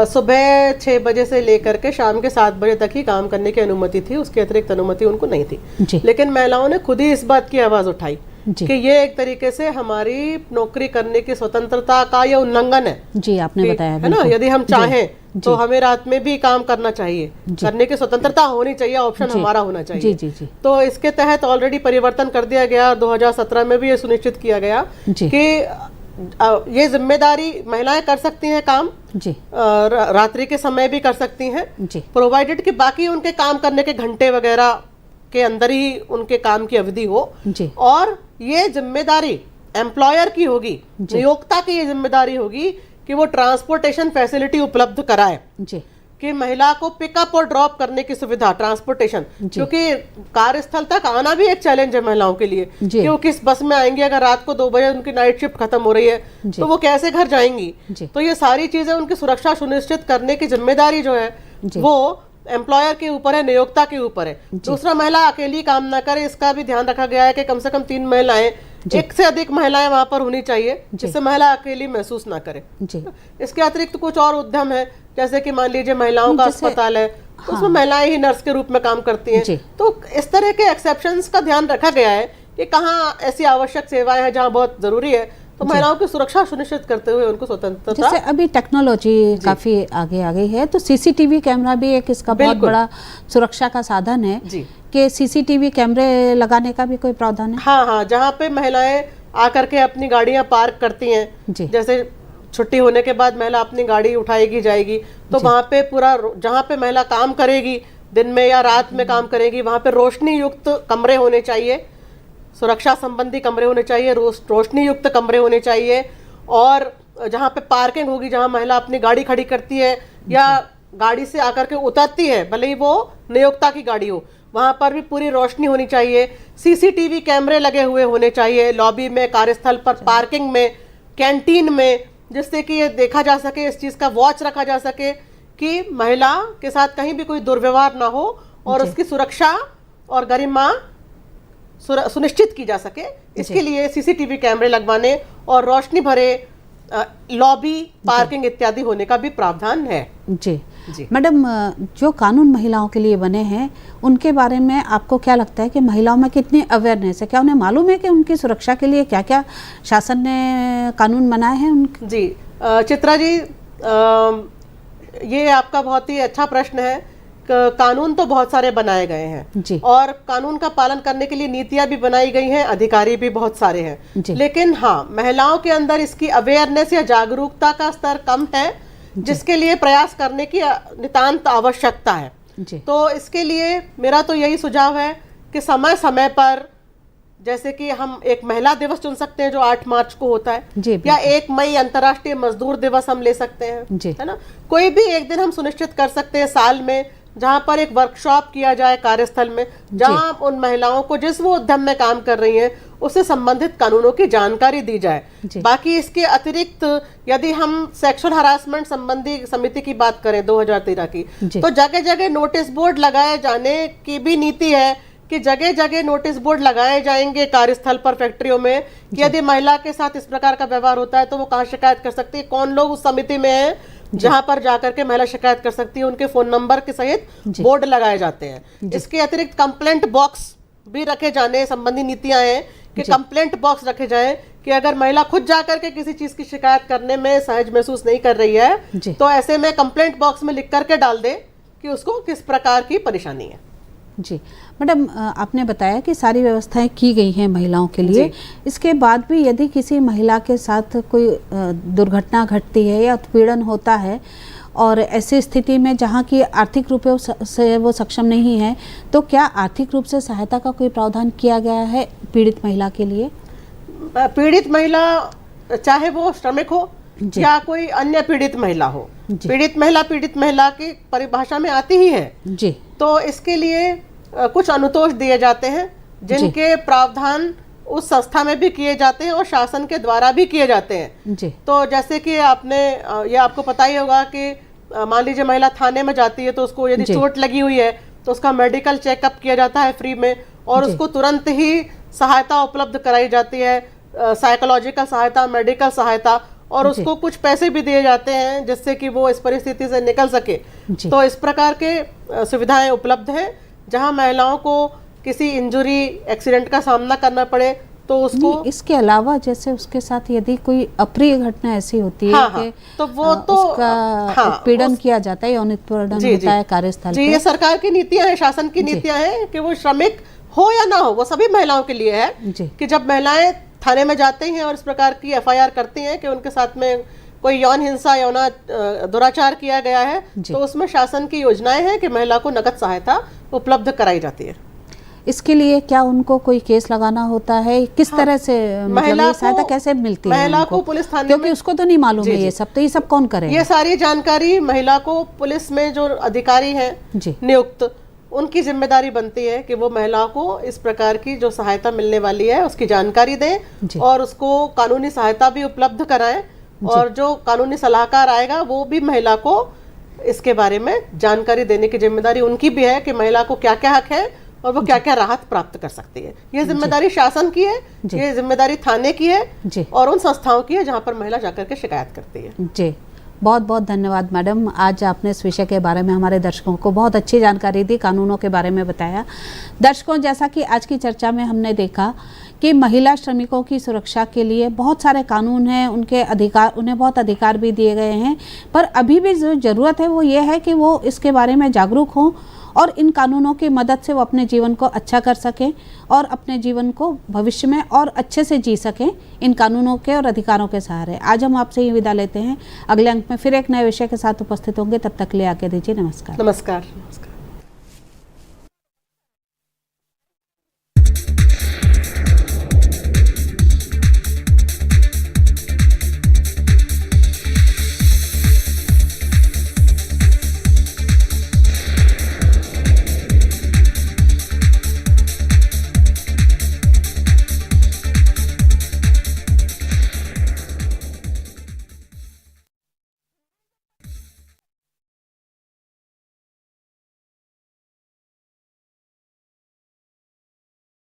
सुबह 6 बजे से लेकर के शाम के 7 बजे तक ही काम करने की अनुमति थी, उसके अतिरिक्त अनुमति उनको नहीं थी। लेकिन महिलाओं ने खुद ही इस बात की आवाज उठाई कि ये एक तरीके से हमारी नौकरी करने की स्वतंत्रता का ये उल्लंघन है। जी, आपने बताया है ना। यदि हम चाहें तो हमें रात में भी काम करना चाहिए, करने की स्वतंत्रता होनी चाहिए, ऑप्शन हमारा होना चाहिए। जी। तो इसके तहत ऑलरेडी परिवर्तन कर दिया गया। 2017 में भी ये सुनिश्चित किया गया कि ये जिम्मेदारी महिलाएं कर सकती हैं काम, रात्रि के समय भी कर सकती हैं, प्रोवाइडेड कि बाकी उनके काम करने के घंटे वगैरह के अंदर ही उनके काम की अवधि हो। और ये जिम्मेदारी एम्प्लॉयर की होगी, नियोक्ता की ये जिम्मेदारी होगी कि वो ट्रांसपोर्टेशन फैसिलिटी उपलब्ध कराए, कि महिला को पिकअप और ड्रॉप करने की सुविधा, ट्रांसपोर्टेशन, क्योंकि कार्यस्थल तक आना भी एक चैलेंज है महिलाओं के लिए कि वो किस बस में आएंगी, अगर रात को 2 बजे उनकी नाइट शिफ्ट खत्म हो रही है तो वो कैसे घर जाएंगी। तो ये सारी चीजें उनकी सुरक्षा सुनिश्चित करने की जिम्मेदारी जो है वो एम्प्लॉयर के ऊपर है, नियोक्ता के ऊपर है। दूसरा, महिला अकेली काम ना करे, इसका भी ध्यान रखा गया है कि कम से कम 3 महिलाएं, 1 से अधिक महिलाएं वहां पर होनी चाहिए जिससे महिला अकेली महसूस ना करे। इसके अतिरिक्त कुछ और उद्यम है, जैसे कि मान लीजिए महिलाओं का अस्पताल है, तो उसमें महिलाएं ही नर्स के रूप में काम करती हैं। तो इस तरह के एक्सेप्शंस का ध्यान रखा गया है कि कहाँ ऐसी आवश्यक सेवाएं हैं जहाँ बहुत जरूरी है, तो महिलाओं की सुरक्षा सुनिश्चित करते हुए उनको स्वतंत्रता। जैसे अभी टेक्नोलॉजी काफी आगे आ गई है, तो सीसीटीवी कैमरा भी एक इसका बहुत बड़ा सुरक्षा का साधन है कि सीसीटीवी कैमरे लगाने का भी कोई प्रावधान है? हाँ, जहाँ पे महिलाएं आकर के अपनी गाड़ियां पार्क करती हैं, जैसे छुट्टी होने के बाद महिला अपनी गाड़ी उठाएगी जाएगी, तो वहाँ पे पूरा जहाँ पे महिला काम करेगी, दिन में या रात में काम करेगी, वहाँ पे रोशनी युक्त कमरे होने चाहिए, सुरक्षा संबंधी कमरे होने चाहिए, रोशनी युक्त कमरे होने चाहिए। और जहाँ पे पार्किंग होगी, जहाँ महिला अपनी गाड़ी खड़ी करती है या गाड़ी से आकर के उतरती है, भले ही वो नियोक्ता की गाड़ी हो, वहां पर भी पूरी रोशनी होनी चाहिए। सीसीटीवी कैमरे लगे हुए होने चाहिए लॉबी में, कार्यस्थल पर, पार्किंग में, कैंटीन में, जिससे कि ये देखा जा सके, इस चीज का वॉच रखा जा सके कि महिला के साथ कहीं भी कोई दुर्व्यवहार ना हो और उसकी सुरक्षा और गरिमा सुनिश्चित की जा सके। इसके लिए सीसीटीवी कैमरे लगवाने और रोशनी भरे लॉबी, पार्किंग इत्यादि होने का भी प्रावधान है। जी मैडम, जो कानून महिलाओं के लिए बने हैं उनके बारे में आपको क्या लगता है कि महिलाओं में कितनी अवेयरनेस है? क्या उन्हें मालूम है कि उनकी सुरक्षा के लिए क्या क्या शासन ने कानून बनाए हैं? जी चित्रा जी, ये आपका बहुत ही अच्छा प्रश्न है। कानून तो बहुत सारे बनाए गए हैं और कानून का पालन करने के लिए नीतियां भी बनाई गई हैं, अधिकारी भी बहुत सारे हैं, लेकिन हाँ, महिलाओं के अंदर इसकी अवेयरनेस या जागरूकता का स्तर कम है, जिसके लिए प्रयास करने की नितांत आवश्यकता है। तो इसके लिए मेरा तो यही सुझाव है कि समय समय पर, जैसे कि हम एक महिला दिवस चुन सकते हैं जो 8 मार्च को होता है, जी, या 1 मई अंतर्राष्ट्रीय मजदूर दिवस हम ले सकते हैं, जी। है ना। कोई भी एक दिन हम सुनिश्चित कर सकते हैं साल में, जहां पर एक वर्कशॉप किया जाए कार्यस्थल में, जहां उन महिलाओं को जिस वो उद्यम में काम कर रही हैं उससे संबंधित कानूनों की जानकारी दी जाए। बाकी इसके अतिरिक्त यदि हम सेक्सुअल हरासमेंट संबंधी समिति की बात करें 2013 की, तो जगह जगह नोटिस बोर्ड लगाए जाने की भी नीति है कि जगह जगह नोटिस बोर्ड लगाए जाएंगे कार्यस्थल पर, फैक्ट्रियों में, कि यदि महिला के साथ इस प्रकार का व्यवहार होता है तो वो कहाँ शिकायत कर सकती है, कौन लोग उस समिति में है जहां पर जाकर के महिला शिकायत कर सकती है, उनके फोन नंबर के सहित बोर्ड लगाए जाते हैं। इसके अतिरिक्त कंप्लेंट बॉक्स भी रखे जाने संबंधी नीतियां हैं कि कंप्लेंट बॉक्स रखे जाएं कि अगर महिला खुद जाकर के किसी चीज की शिकायत करने में सहज महसूस नहीं कर रही है तो ऐसे में कंप्लेंट बॉक्स में लिख करके डाल दे कि उसको किस प्रकार की परेशानी है। जी मैडम, आपने बताया कि सारी व्यवस्थाएं की गई हैं महिलाओं के लिए। इसके बाद भी यदि किसी महिला के साथ कोई दुर्घटना घटती है या उत्पीड़न होता है और ऐसी स्थिति में जहां की आर्थिक रूप से वो सक्षम नहीं है, तो क्या आर्थिक रूप से सहायता का कोई प्रावधान किया गया है पीड़ित महिला के लिए? पीड़ित महिला चाहे वो श्रमिक हो या कोई अन्य पीड़ित महिला हो, पीड़ित महिला की परिभाषा में आती ही है जी। तो इसके लिए कुछ अनुतोष दिए जाते हैं जिनके प्रावधान उस संस्था में भी किए जाते हैं और शासन के द्वारा भी किए जाते हैं जी। तो जैसे कि ये आपको पता ही होगा कि मान लीजिए महिला थाने में जाती है तो उसको यदि चोट लगी हुई है तो उसका मेडिकल चेकअप किया जाता है फ्री में, और उसको तुरंत ही सहायता उपलब्ध कराई जाती है, साइकोलॉजिकल सहायता, मेडिकल सहायता, और उसको कुछ पैसे भी दिए जाते हैं जिससे कि वो इस परिस्थिति से निकल सके। तो इस प्रकार के सुविधाएं उपलब्ध हैं। जहां महिलाओं को किसी इंजरी, एक्सीडेंट का सामना करना पड़े तो उसको, इसके अलावा जैसे उसके साथ यदि कोई अप्रिय घटना ऐसी होती है कि तो वो तो उत्पीड़न किया जाता है, यौन उत्पीड़न होता है कार्यस्थल पे। ये सरकार की नीतियां हैं, शासन की नीतियां हैं कि वो श्रमिक हो या ना हो, वो सभी महिलाओं के लिए है कि जब महिलाएं थाने में जाते हैं और इस प्रकार की FIR करती हैं कि उनके साथ में कोई यौन हिंसा, यौन दुराचार किया गया है, तो उसमें शासन की योजनाएं हैं कि महिला को नकद सहायता उपलब्ध कराई जाती है। इसके लिए क्या उनको कोई केस लगाना होता है? किस तरह से महिला सहायता कैसे मिलती है? महिला को पुलिस थाने, क्योंकि उसको तो नहीं मालूम है ये सब, तो ये सब कौन करे? ये सारी जानकारी महिला को पुलिस में जो अधिकारी हैं नियुक्त, उनकी जिम्मेदारी बनती है कि वो महिला को इस प्रकार की जो सहायता मिलने वाली है उसकी जानकारी दें और उसको कानूनी सहायता भी उपलब्ध कराएं, और जो कानूनी सलाहकार आएगा वो भी महिला को इसके बारे में जानकारी देने की जिम्मेदारी उनकी भी है कि महिला को क्या क्या हक है और वो क्या क्या राहत प्राप्त कर सकती है। ये जिम्मेदारी शासन की है, ये जिम्मेदारी थाने की है और उन संस्थाओं की है जहाँ पर महिला जाकर के शिकायत करती है। जी, बहुत बहुत धन्यवाद मैडम, आज आपने इस विषय के बारे में हमारे दर्शकों को बहुत अच्छी जानकारी दी, कानूनों के बारे में बताया। दर्शकों, जैसा कि आज की चर्चा में हमने देखा कि महिला श्रमिकों की सुरक्षा के लिए बहुत सारे कानून हैं, उनके अधिकार, उन्हें बहुत अधिकार भी दिए गए हैं, पर अभी भी जो ज़रूरत है वो ये है कि वो इसके बारे में जागरूक हों और इन कानूनों की मदद से वो अपने जीवन को अच्छा कर सकें और अपने जीवन को भविष्य में और अच्छे से जी सकें इन कानूनों के और अधिकारों के सहारे। आज हम आपसे ही विदा लेते हैं, अगले अंक में फिर एक नए विषय के साथ उपस्थित होंगे, तब तक ले आके दीजिए। नमस्कार। नमस्कार।